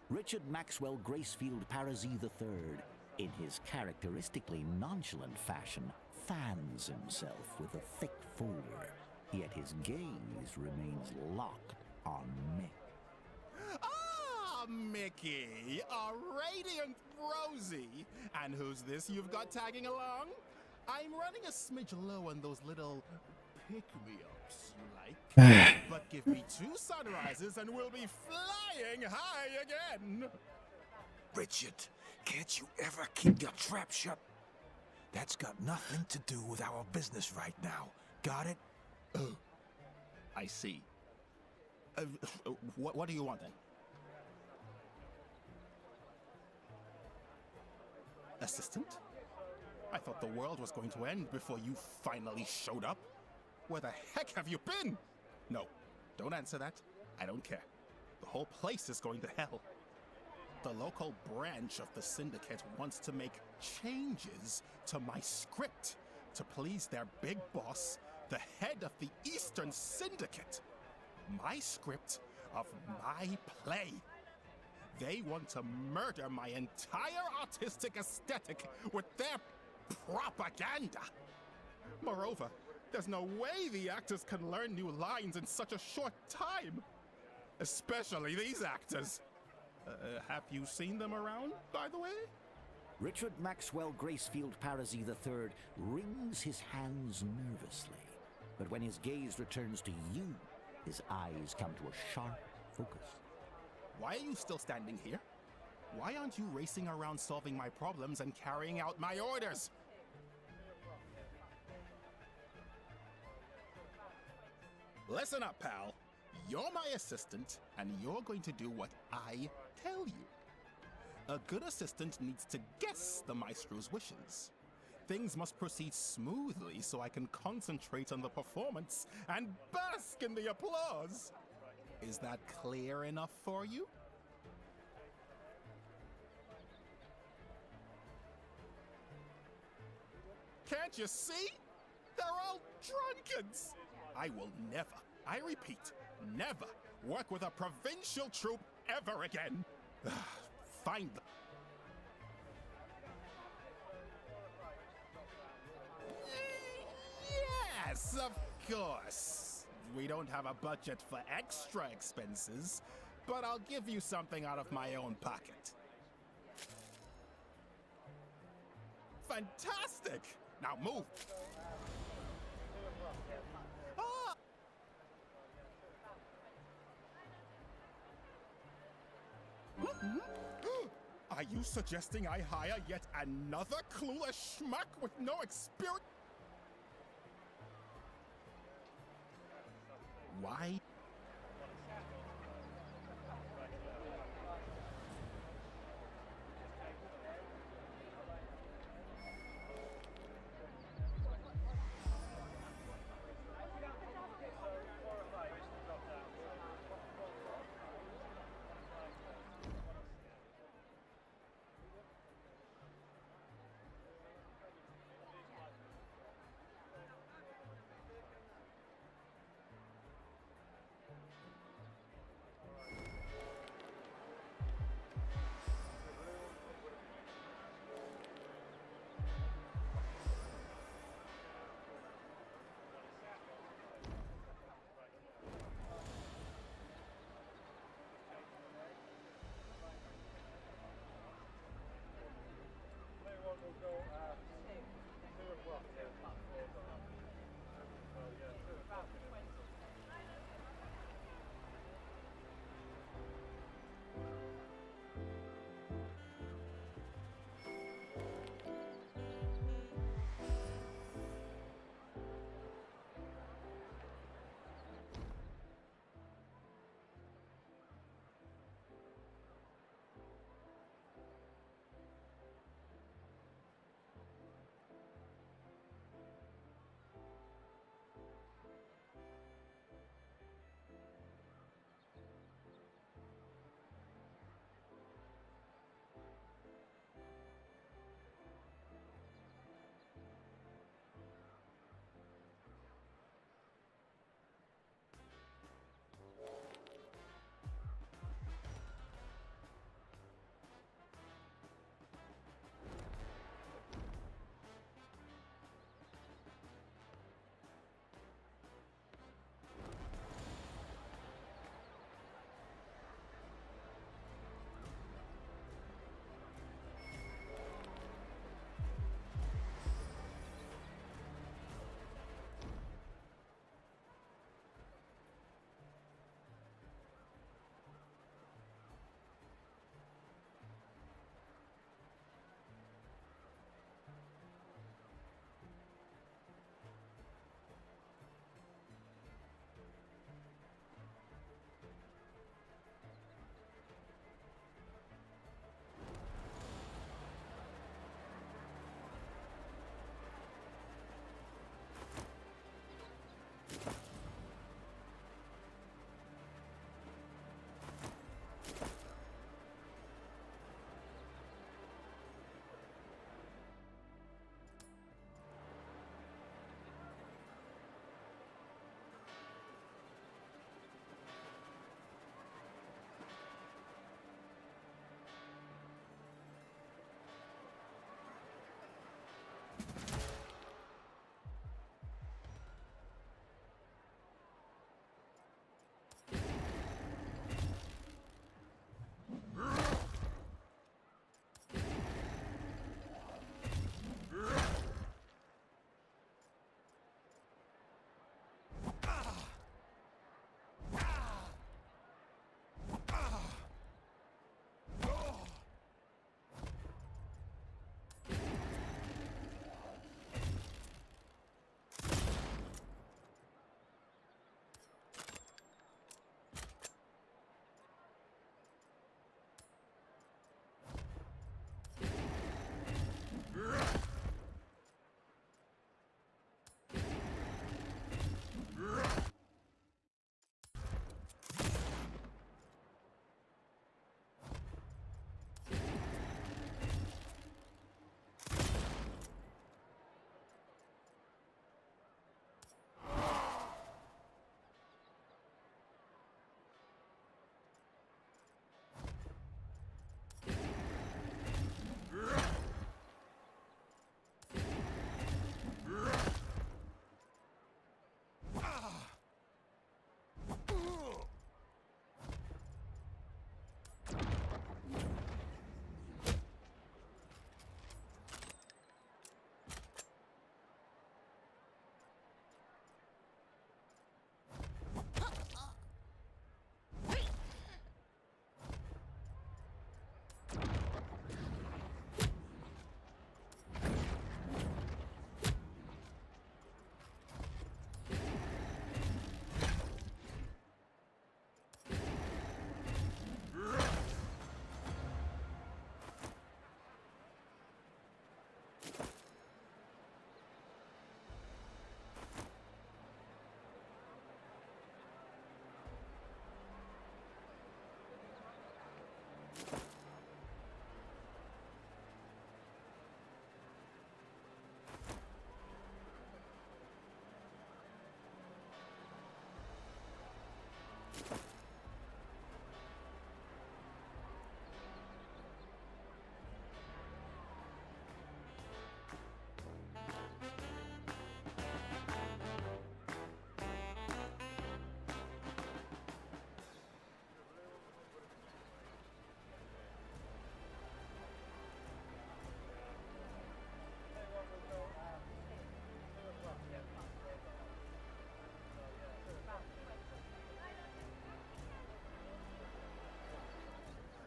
Richard Maxwell Gracefield Parisi III, in his characteristically nonchalant fashion, fans himself with a thick folder, yet his gaze remains locked on Mick. Ah, Mickey, a radiant Rosie. And who's this you've got tagging along? I'm running a smidge low on those little pick-me-ups you like. But give me 2 sunrises and we'll be flying high again. Richard, can't you ever keep your trap shut? That's got nothing to do with our business right now. Got it? Oh, I see. What do you want then? Assistant? I thought the world was going to end before you finally showed up. Where the heck have you been? No, don't answer that. I don't care. The whole place is going to hell. The local branch of the Syndicate wants to make changes to my script to please their big boss, the head of the Eastern Syndicate. My script of my play. They want to murder my entire artistic aesthetic with their propaganda. Moreover, there's no way the actors can learn new lines in such a short time. Especially these actors. Have you seen them around, by the way? Richard Maxwell Gracefield Parisi III wrings his hands nervously, but when his gaze returns to you, his eyes come to a sharp focus. Why are you still standing here? Why aren't you racing around solving my problems and carrying out my orders? Listen up, pal. You're my assistant, and you're going to do what I tell you. A good assistant needs to guess the maestro's wishes. Things must proceed smoothly so I can concentrate on the performance and bask in the applause. Is that clear enough for you? Can't you see? They're all drunkards. I will never, I repeat, never work with a provincial troupe ever again. Find them. Yes, of course. We don't have a budget for extra expenses, but I'll give you something out of my own pocket. Fantastic! Now move! Ah! Are you suggesting I hire yet another clueless schmuck with no experience? Why?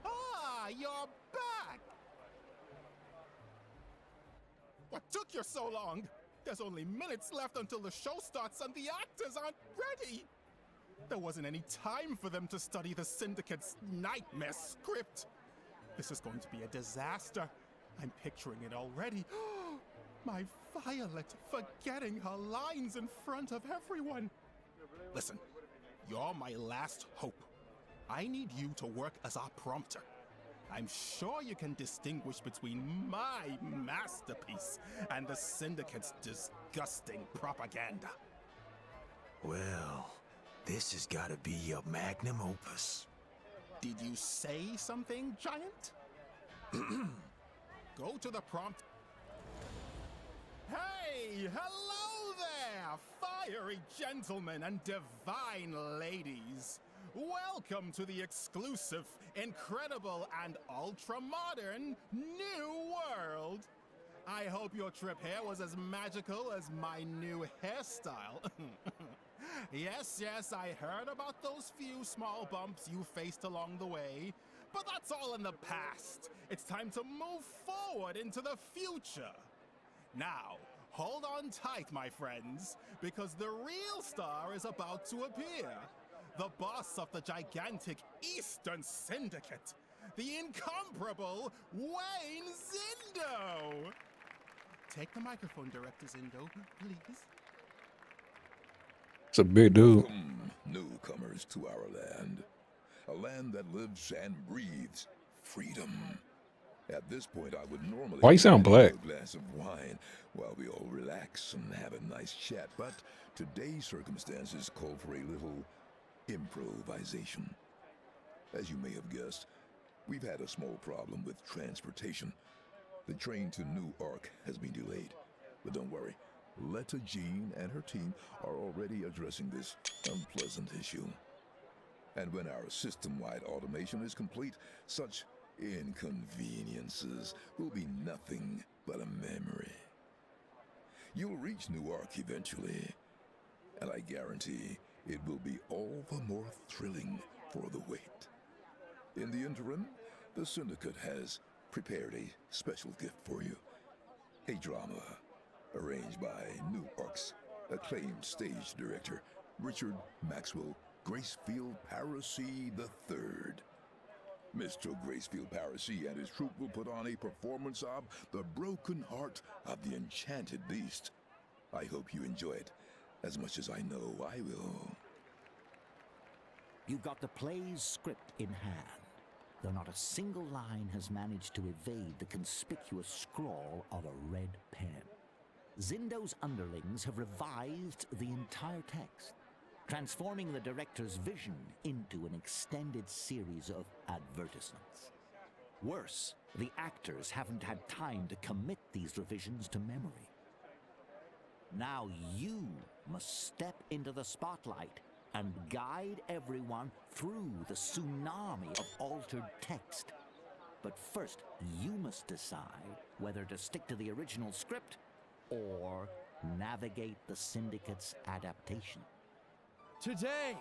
Ah, you're back! What took you so long? There's only minutes left until the show starts and the actors aren't ready! There wasn't any time for them to study the Syndicate's nightmare script. This is going to be a disaster. I'm picturing it already. My Violet forgetting her lines in front of everyone. Listen, you're my last hope. I need you to work as our prompter. I'm sure you can distinguish between my masterpiece and the Syndicate's disgusting propaganda. Well, this has got to be your magnum opus. Did you say something, Giant? Go to the prompt. Hey, hello there, fiery gentlemen and divine ladies. Welcome to the exclusive, incredible, and ultra-modern New World. I hope your trip here was as magical as my new hairstyle. Yes, I heard about those few small bumps you faced along the way, but that's all in the past. It's time to move forward into the future. Now, hold on tight, my friends, because the real star is about to appear. The boss of the gigantic Eastern Syndicate, the incomparable Wayne Zindo! Take the microphone, Director Zindo, please. It's a big dude. Welcome, newcomers to our land. A land that lives and breathes freedom. At this point, I would normally Why you sound black? a glass of wine while we all relax and have a nice chat, but today's circumstances call for a little improvisation. As you may have guessed, we've had a small problem with transportation. The train to New Ark has been delayed, but don't worry. Letta Jean and her team are already addressing this unpleasant issue. And when our system-wide automation is complete, such inconveniences will be nothing but a memory. You'll reach New Ark eventually, and I guarantee it will be all the more thrilling for the wait. In the interim, the Syndicate has prepared a special gift for you. A drama arranged by New Ark's acclaimed stage director, Richard Maxwell Gracefield Parisi III. Mr. Gracefield Parisi and his troupe will put on a performance of The Broken Heart of the Enchanted Beast. I hope you enjoy it as much as I know I will. You've got the play's script in hand, though not a single line has managed to evade the conspicuous scrawl of a red pen. Zindo's underlings have revised the entire text, transforming the director's vision into an extended series of advertisements. Worse, the actors haven't had time to commit these revisions to memory. Now you must step into the spotlight and guide everyone through the tsunami of altered text. But first, you must decide whether to stick to the original script or navigate the Syndicate's adaptation. Today,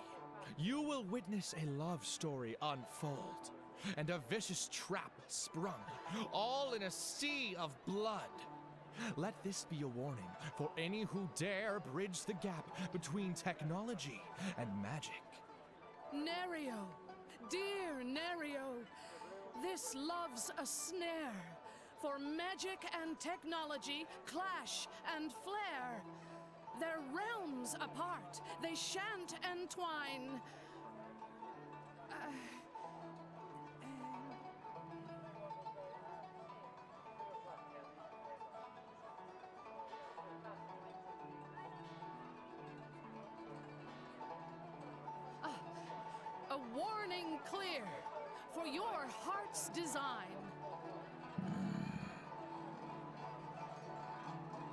you will witness a love story unfold, and a vicious trap sprung, all in a sea of blood. Let this be a warning for any who dare bridge the gap between technology and magic. Nerio, dear Nerio, this love's a snare, for magic and technology clash and flare. Their realms apart, they shan't entwine. warning clear for your heart's design.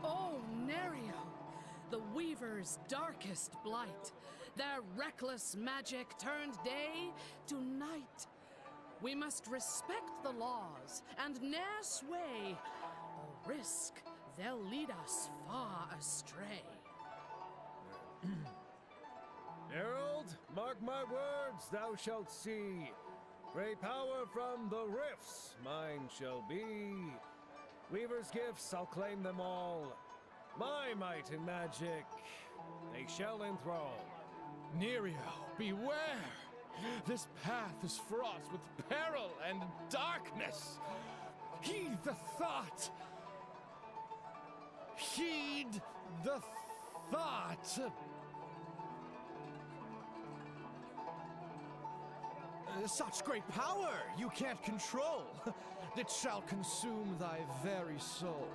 Oh, Nerio, the Weaver's darkest blight, their reckless magic turned day to night. We must respect the laws and ne'er sway, or risk they'll lead us far astray. Herald, mark my words, thou shalt see. Great power from the rifts mine shall be. Weaver's gifts, I'll claim them all. My might and magic, they shall enthrall. Nerio, beware! This path is fraught with peril and darkness. Heed the thought! Heed the thought! Such great power you can't control. It shall consume thy very soul.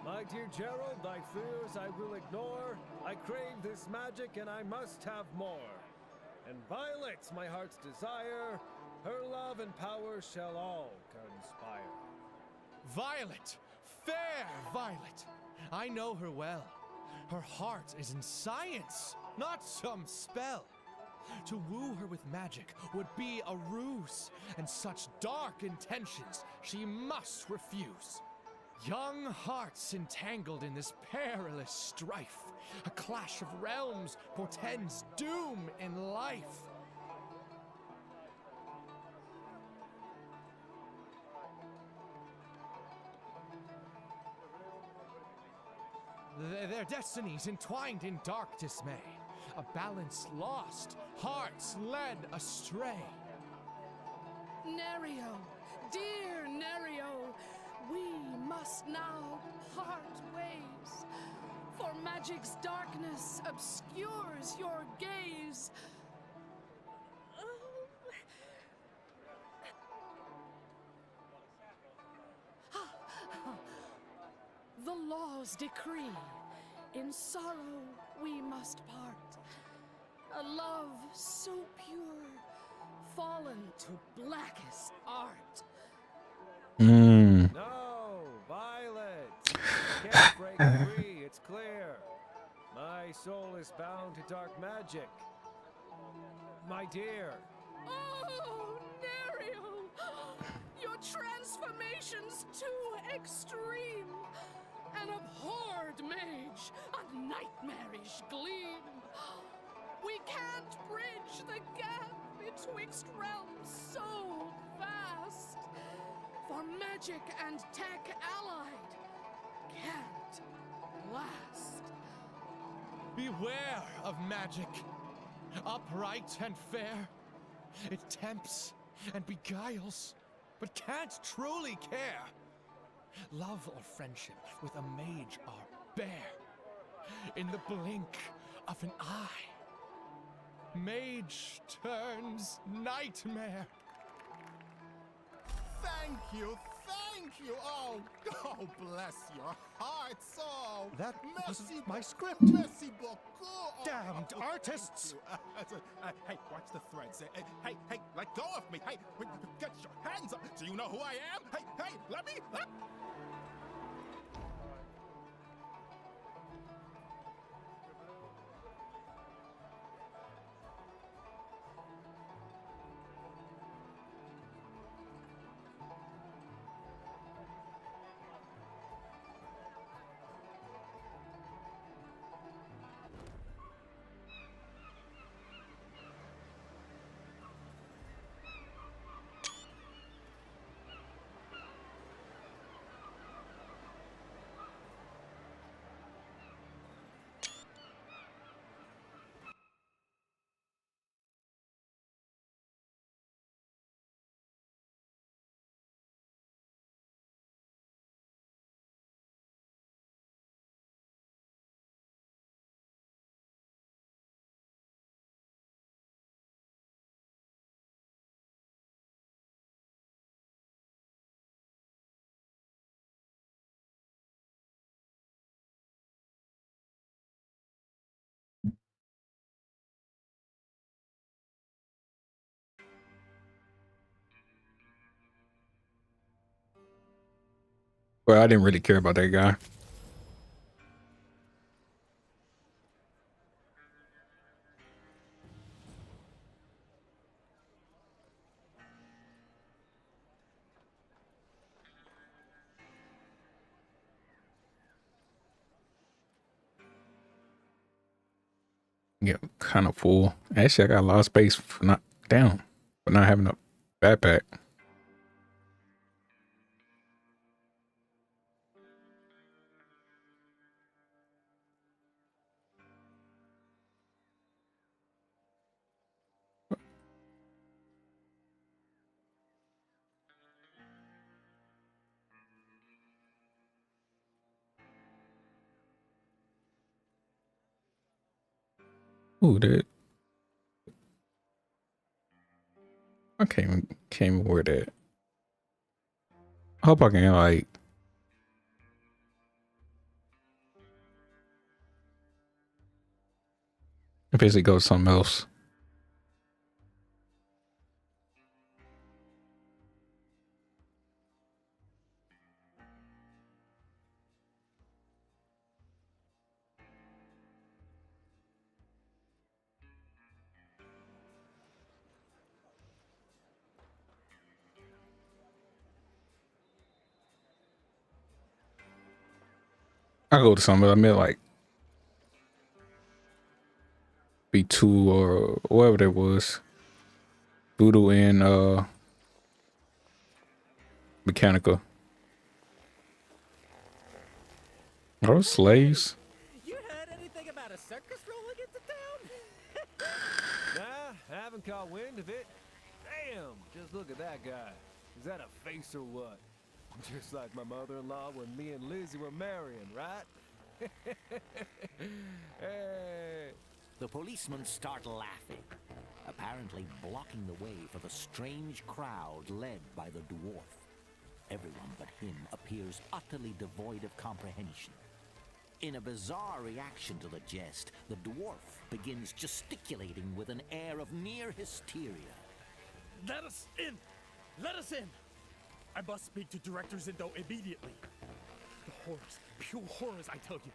My dear Gerald, thy fears I will ignore. I crave this magic and I must have more. And Violet's my heart's desire. Her love and power shall all conspire. Violet! Fair Violet! I know her well. Her heart is in science, not some spell. To woo her with magic would be a ruse, and such dark intentions she must refuse. Young hearts entangled in this perilous strife, a clash of realms portends doom in life. Their destinies entwined in dark dismay, a balance lost, hearts led astray. Nerio, dear Nerio, we must now part ways, for magic's darkness obscures your gaze. The laws decree, in sorrow we must part. A love so pure, fallen to blackest art. No, Violet! You can't break free, it's clear. My soul is bound to dark magic. My dear. Oh, Nerio! Your transformation's too extreme. An abhorred mage, a nightmarish gleam. We can't bridge the gap betwixt realms so vast. For magic and tech allied can't last. Beware of magic, upright and fair. It tempts and beguiles, but can't truly care. Love or friendship with a mage are bare. In the blink of an eye, mage turns nightmare. Thank you, thank you. Oh, God bless your heart, so. That was Merci my beaucoup, script. Merci beaucoup. Oh, Damned oh, artists. thank you. Hey, watch the threads. Hey, let go of me. Hey, get your hands up. Do you know who I am? Hey, let me. Well, I didn't really care about that guy. Yeah, kind of full. Actually, I got a lot of space for not down, for not having a backpack. Ooh, that I can't even wear that. I hope I can like basically go to something else. I go to something. I mean, like B2 or whatever that was. Voodoo and Mechanica. Are those slaves? You heard anything about a circus rolling into town? Nah, I haven't caught wind of it. Damn, just look at that guy. Is that a face or what? Just like my mother-in-law when me and Lizzie were marrying, right? Hey. The policemen start laughing, apparently blocking the way for the strange crowd led by the dwarf. Everyone but him appears utterly devoid of comprehension. In a bizarre reaction to the jest, the dwarf begins gesticulating with an air of near hysteria. Let us in! Let us in! I must speak to Director Zindo immediately. The horrors, pure horrors, I tell you.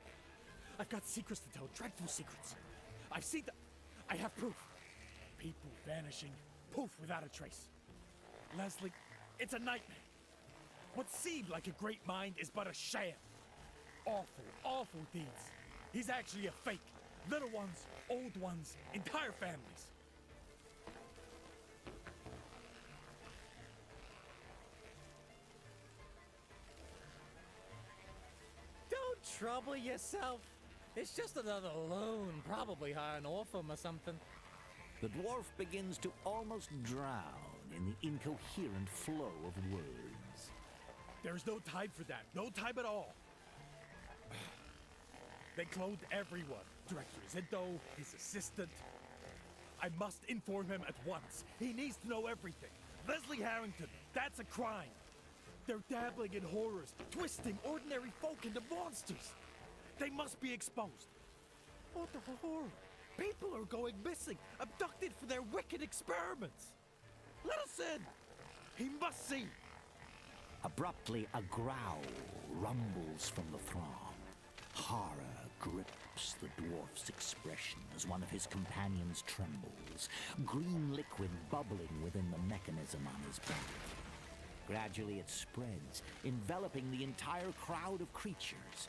I've got secrets to tell, dreadful secrets. I've seen the... I have proof. People vanishing, poof, without a trace. Leslie, it's a nightmare. What seemed like a great mind is but a sham. Awful, awful deeds. He's actually a fake. Little ones, old ones, entire families. Don't trouble yourself. It's just another loan, probably high an orphan or something. The dwarf begins to almost drown in the incoherent flow of words. There's no time for that. No time at all. They cloned everyone. Director Zindo, his assistant. I must inform him at once. He needs to know everything. Leslie Harrington, that's a crime. They're dabbling in horrors, twisting ordinary folk into monsters. They must be exposed. What the horror? People are going missing, abducted for their wicked experiments. Let us in. He must see. Abruptly, a growl rumbles from the throng. Horror grips the dwarf's expression as one of his companions trembles, green liquid bubbling within the mechanism on his back. Gradually it spreads, enveloping the entire crowd of creatures.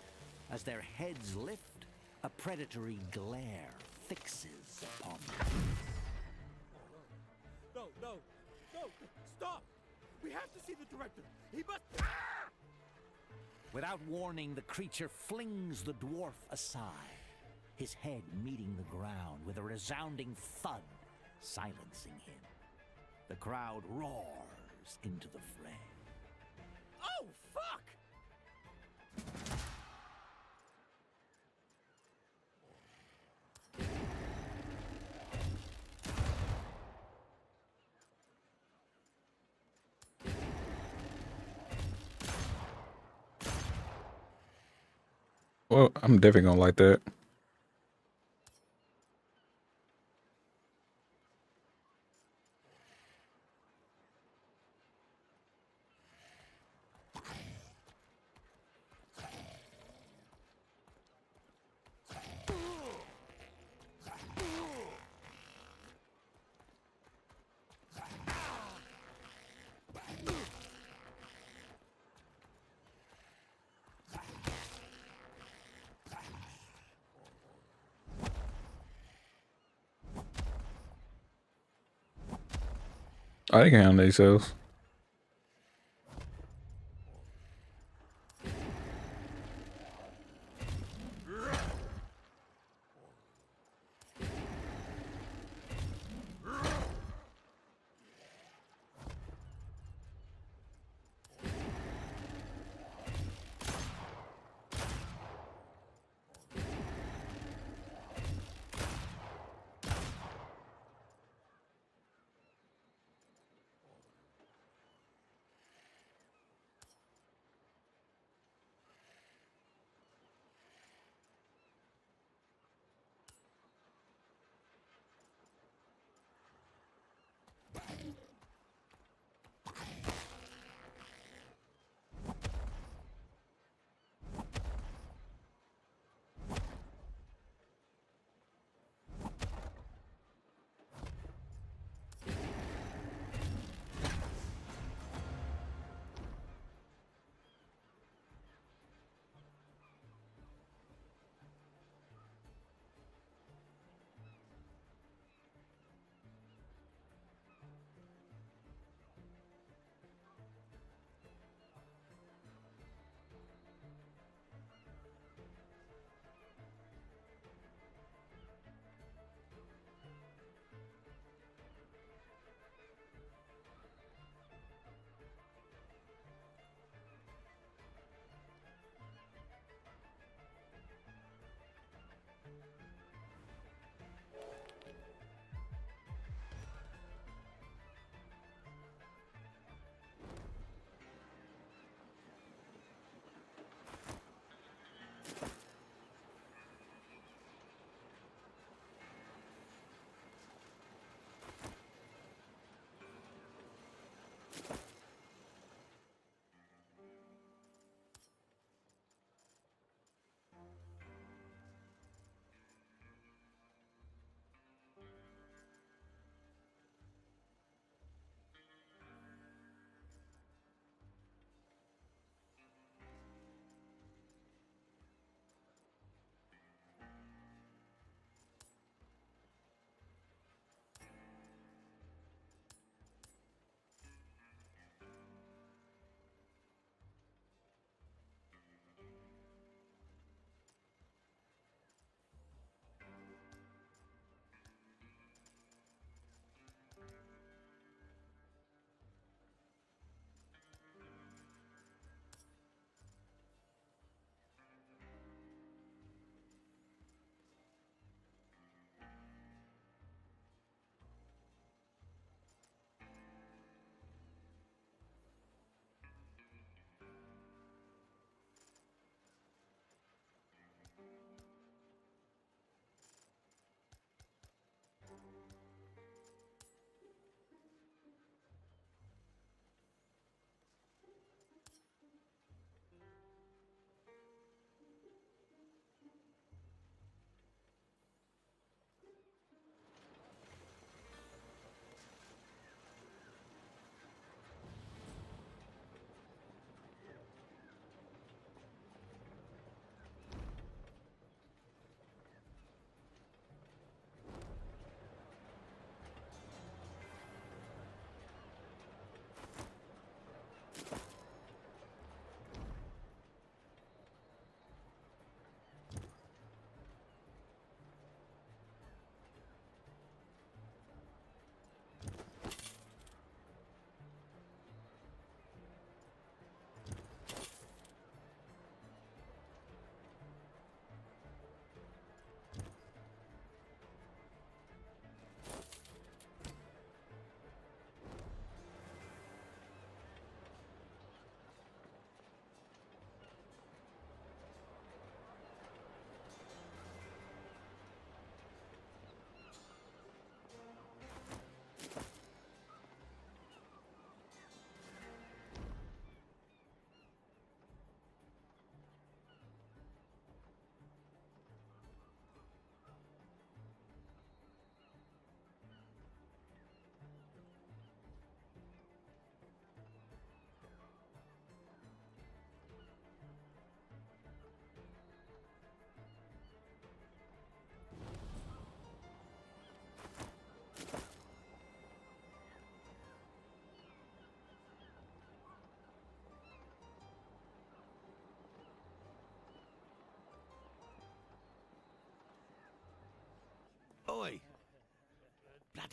As their heads lift, a predatory glare fixes upon them. No, no, no, stop! We have to see the director. He must... Ah! Without warning, the creature flings the dwarf aside, his head meeting the ground with a resounding thud, silencing him. The crowd roars into the fray. Oh, fuck! Well, I'm definitely gonna like that. Oh, they can handle themselves.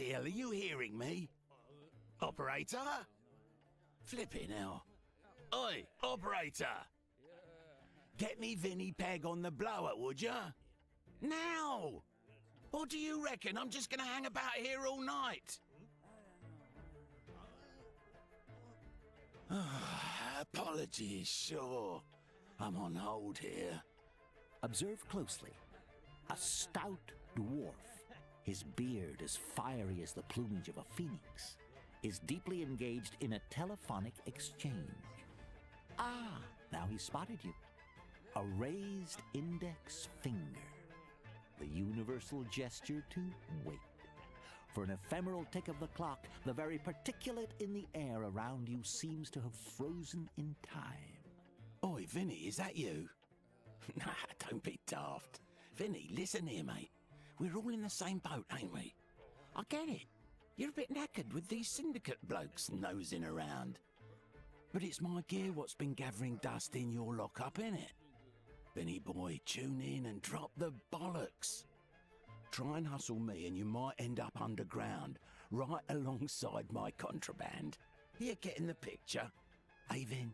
bloody hell, are you hearing me? Operator? Flipping hell. Oi, operator! Get me Vinny Peg on the blower, would ya? Now! Or do you reckon I'm just gonna hang about here all night? Apologies, sure. I'm on hold here. Observe closely. A stout dwarf, his beard as fiery as the plumage of a phoenix, is deeply engaged in a telephonic exchange. Ah, now he's spotted you. A raised index finger. The universal gesture to wait. For an ephemeral tick of the clock, the very particulate in the air around you seems to have frozen in time. Oi, Vinny, is that you? Nah, don't be daft. Vinny, listen here, mate. We're all in the same boat, ain't we? I get it. You're a bit knackered with these syndicate blokes nosing around. But it's my gear what's been gathering dust in your lockup, innit? Vinny boy, tune in and drop the bollocks. Try and hustle me and you might end up underground, right alongside my contraband. You're getting the picture? Hey, Vin?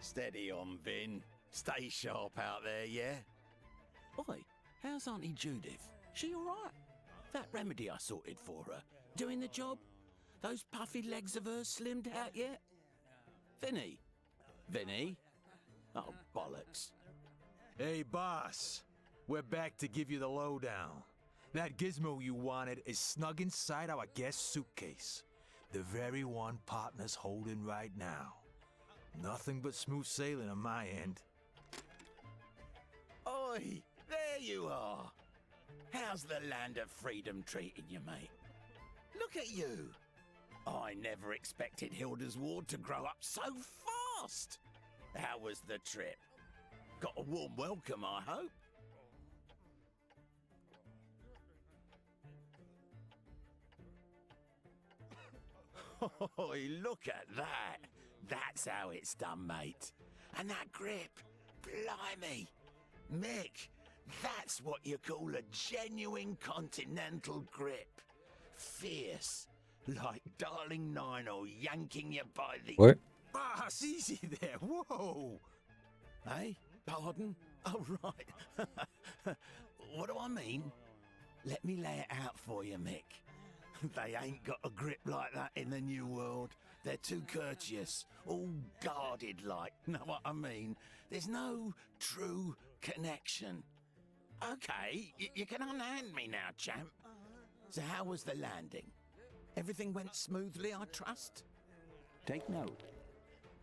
Steady on, Vin. Stay sharp out there, yeah? Oi, how's Auntie Judith? She alright? That remedy I sorted for her, doing the job? Those puffy legs of hers slimmed out yet? Vinny? Vinny? Oh, bollocks. Hey, boss. We're back to give you the lowdown. That gizmo you wanted is snug inside our guest suitcase. The very one partner's holding right now. Nothing but smooth sailing on my end. Oi, there you are. How's the land of freedom treating you, mate? Look at you. I never expected Hilda's ward to grow up so fast. How was the trip? Got a warm welcome, I hope. Oi, look at that. That's how it's done, mate. And that grip. Blimey. Mick, that's what you call a genuine continental grip. Fierce. Like Darling Nino yanking you by the... What? Boss, easy there. Whoa. Hey, pardon? Oh, right. What do I mean? Let me lay it out for you, Mick. They ain't got a grip like that in the New World. They're too courteous, all guarded like, know what I mean? There's no true connection. Okay, you can unhand me now, champ. So how was the landing? Everything went smoothly, I trust? Take note.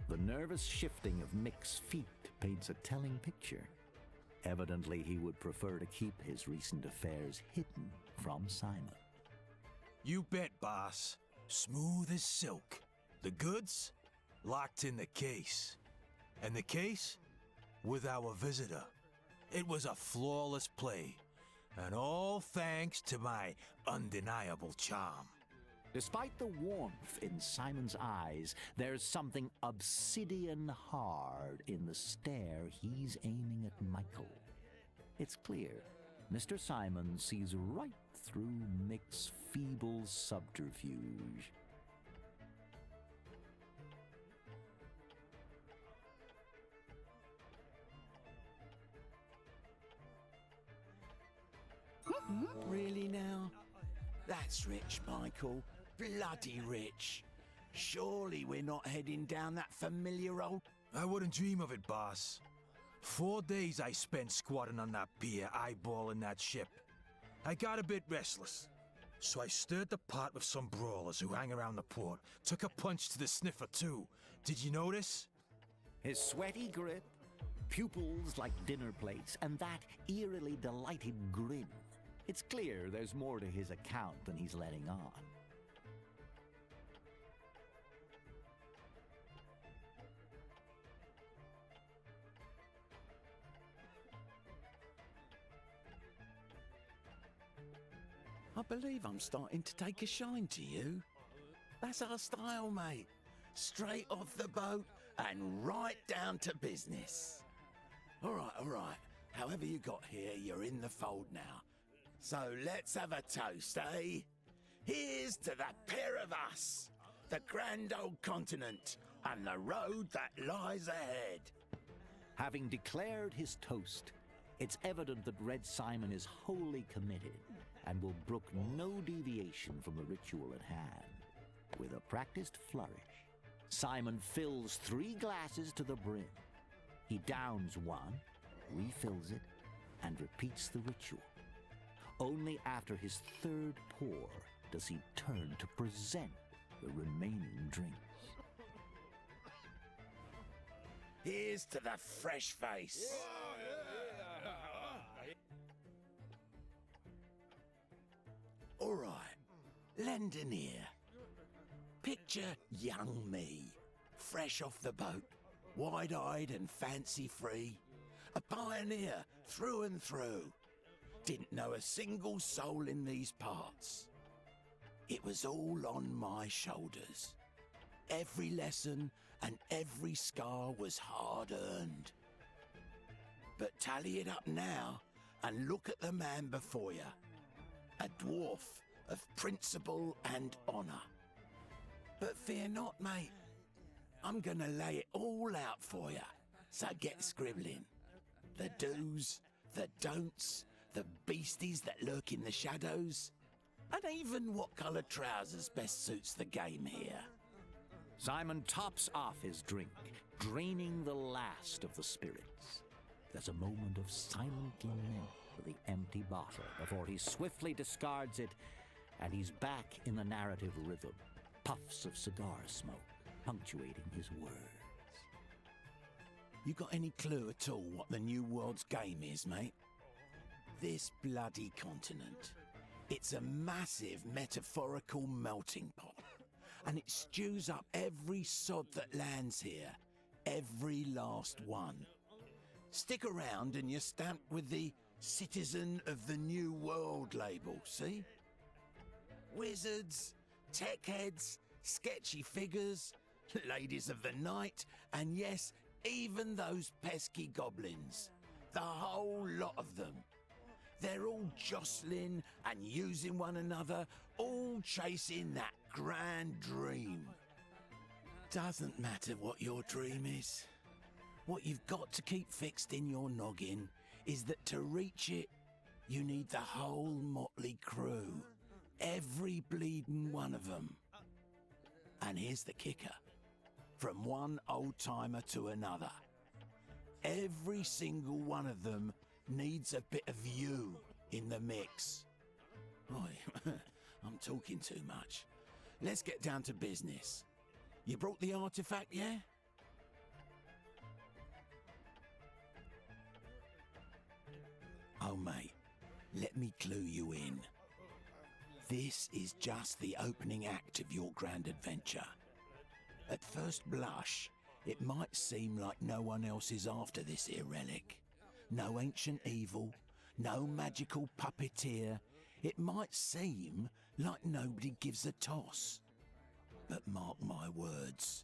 The nervous shifting of Mick's feet paints a telling picture. Evidently, he would prefer to keep his recent affairs hidden from Simon. You bet, boss. Smooth as silk. The goods? Locked in the case. And the case? With our visitor. It was a flawless play. And all thanks to my undeniable charm. Despite the warmth in Simon's eyes, there's something obsidian hard in the stare he's aiming at Michael. It's clear, Mr. Simon sees right through Mick's feeble subterfuge. Really now? That's rich, Michael. Bloody rich. Surely we're not heading down that familiar old... I wouldn't dream of it, boss. 4 days I spent squatting on that pier, eyeballing that ship. I got a bit restless. So I stirred the pot with some brawlers who hang around the port. Took a punch to the sniffer, too. Did you notice? His sweaty grip, pupils like dinner plates, and that eerily delighted grin. It's clear there's more to his account than he's letting on. I believe I'm starting to take a shine to you. That's our style, mate. Straight off the boat and right down to business. All right. However you got here, you're in the fold now. So let's have a toast, eh? Here's to the pair of us, the grand old continent, and the road that lies ahead. Having declared his toast, it's evident that Red Simon is wholly committed and will brook no deviation from the ritual at hand. With a practiced flourish, Simon fills 3 glasses to the brim. He downs one, refills it, and repeats the ritual. Only after his 3rd pour does he turn to present the remaining drinks. Here's to the fresh face. All right, lend an ear. Picture young me, fresh off the boat, wide-eyed and fancy-free, a pioneer through and through. Didn't know a single soul in these parts. It was all on my shoulders. Every lesson and every scar was hard-earned. But tally it up now and look at the man before you. A dwarf of principle and honour. But fear not, mate. I'm gonna lay it all out for you. So get scribbling. The do's, the don'ts, the beasties that lurk in the shadows, and even what colour trousers best suits the game here. Simon tops off his drink, draining the last of the spirits. There's a moment of silent lament for the empty bottle before he swiftly discards it, and he's back in the narrative rhythm, puffs of cigar smoke punctuating his words. You got any clue at all what the New World's game is, mate? This bloody continent. It's a massive metaphorical melting pot, and it stews up every sod that lands here, every last one. Stick around and you're stamped with the Citizen of the New World label, see? Wizards, tech heads, sketchy figures, ladies of the night, and yes, even those pesky goblins. The whole lot of them. They're all jostling and using one another, all chasing that grand dream. Doesn't matter what your dream is. What you've got to keep fixed in your noggin is that to reach it, you need the whole motley crew. Every bleeding one of them. And here's the kicker. From one old-timer to another. Every single one of them needs a bit of you in the mix. Oi, I'm talking too much. Let's get down to business. You brought the artifact, yeah? Oh, mate, let me clue you in. This is just the opening act of your grand adventure. At first blush, it might seem like no one else is after this here relic. No ancient evil, no magical puppeteer. It might seem like nobody gives a toss. But mark my words,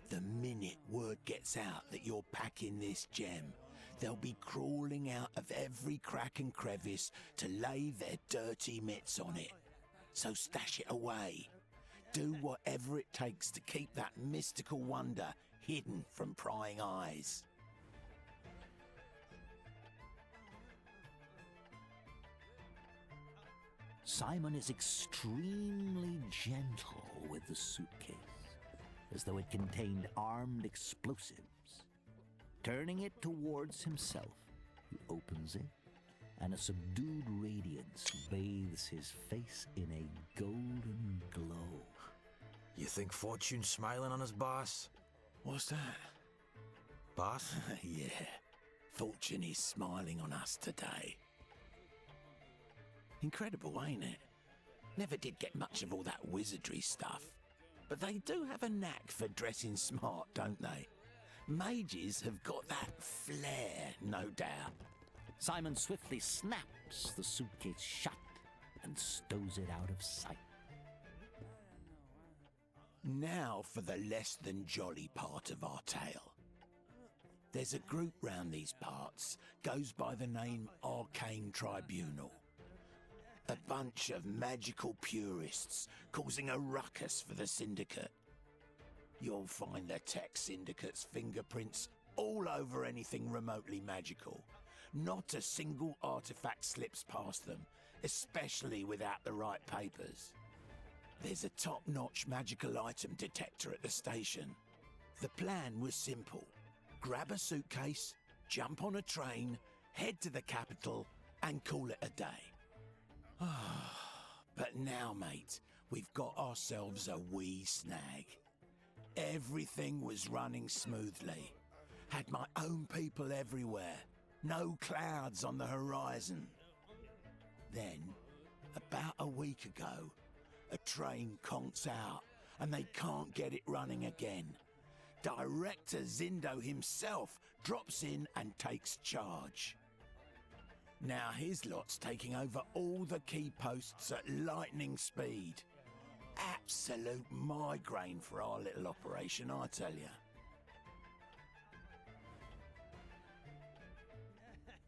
the minute word gets out that you're packing this gem, they'll be crawling out of every crack and crevice to lay their dirty mitts on it. So stash it away. Do whatever it takes to keep that mystical wonder hidden from prying eyes. Simon is extremely gentle with the suitcase, as though it contained armed explosives. Turning it towards himself, he opens it, and a subdued radiance bathes his face in a golden glow. You think Fortune's smiling on us, boss? What's that? Boss? Yeah, Fortune is smiling on us today. Incredible, ain't it? Never did get much of all that wizardry stuff. But they do have a knack for dressing smart, don't they? Mages have got that flair, no doubt. Simon swiftly snaps the suitcase shut and stows it out of sight. Now for the less than jolly part of our tale. There's a group round these parts, goes by the name Arcane Tribunal. A bunch of magical purists causing a ruckus for the Syndicate. You'll find the Tech Syndicate's fingerprints all over anything remotely magical. Not a single artifact slips past them, especially without the right papers. There's a top-notch magical item detector at the station. The plan was simple. Grab a suitcase, jump on a train, head to the capital, and call it a day. But now, mate, we've got ourselves a wee snag. Everything was running smoothly. Had my own people everywhere. No clouds on the horizon. Then, about a week ago, a train conks out and they can't get it running again. Director Zindo himself drops in and takes charge. Now his lot's taking over all the key posts at lightning speed. Absolute migraine for our little operation, I tell you.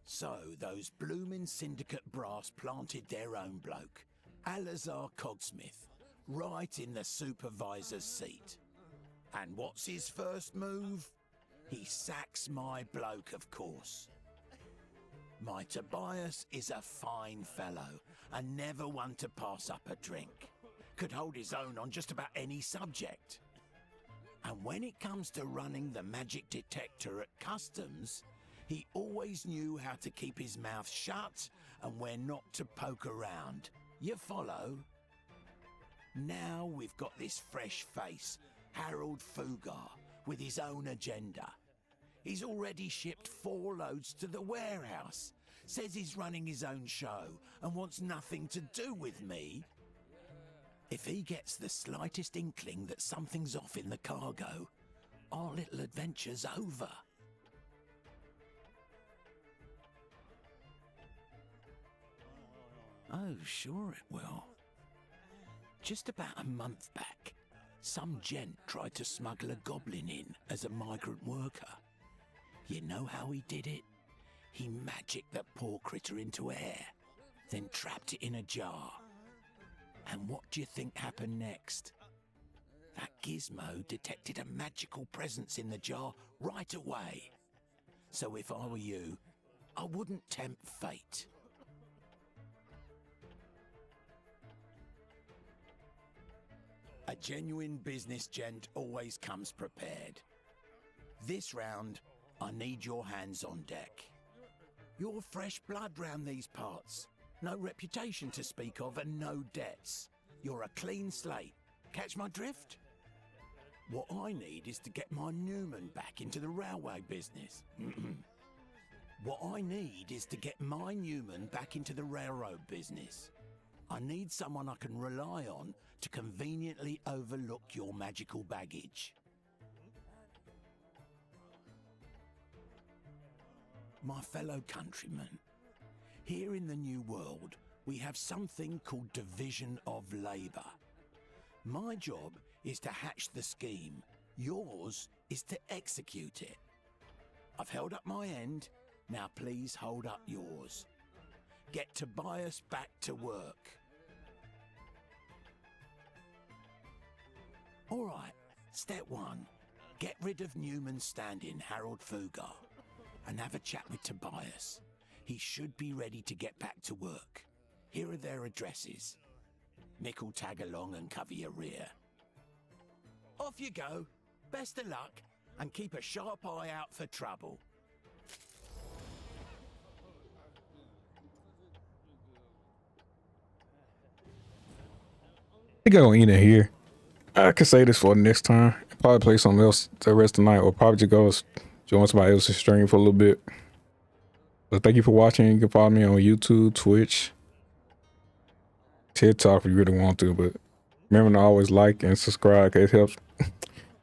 So those bloomin' Syndicate brass planted their own bloke, Alazar Cogsmith, right in the supervisor's seat. And what's his first move? He sacks my bloke, of course. My Tobias is a fine fellow, and never one to pass up a drink. Could hold his own on just about any subject. And when it comes to running the magic detector at customs, he always knew how to keep his mouth shut and when not to poke around. You follow? Now we've got this fresh face, Harold Fugar, with his own agenda. He's already shipped 4 loads to the warehouse, says he's running his own show and wants nothing to do with me. If he gets the slightest inkling that something's off in the cargo, our little adventure's over. Oh, sure it will. Just about a month back, some gent tried to smuggle a goblin in as a migrant worker. You know how he did it? He magicked that poor critter into air, then trapped it in a jar. And what do you think happened next? That gizmo detected a magical presence in the jar right away. So if I were you, I wouldn't tempt fate. A genuine business gent always comes prepared. This round, I need your hands on deck. You're fresh blood round these parts. No reputation to speak of and no debts. You're a clean slate. Catch my drift? What I need is to get my Newman back into the railway business. What I need is to get my Newman back into the railroad business. I need someone I can rely on to conveniently overlook your magical baggage. My fellow countrymen, here in the New World, we have something called division of labour. My job is to hatch the scheme. Yours is to execute it. I've held up my end, now please hold up yours. Get Tobias back to work. All right, step 1. Get rid of Newman's stand-in, Harold Fugar, and have a chat with Tobias. He should be ready to get back to work. Here are their addresses. Mick will tag along and cover your rear. Off you go. Best of luck, and keep a sharp eye out for trouble. I think I'm gonna end it here. I could say this for next time. Probably play something else the rest of the night, or probably just go join somebody else's stream for a little bit. But thank you for watching. You can follow me on YouTube, Twitch, TikTok if you really want to. But remember to always like and subscribe, 'cause it helps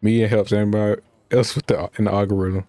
me and helps anybody else in the algorithm.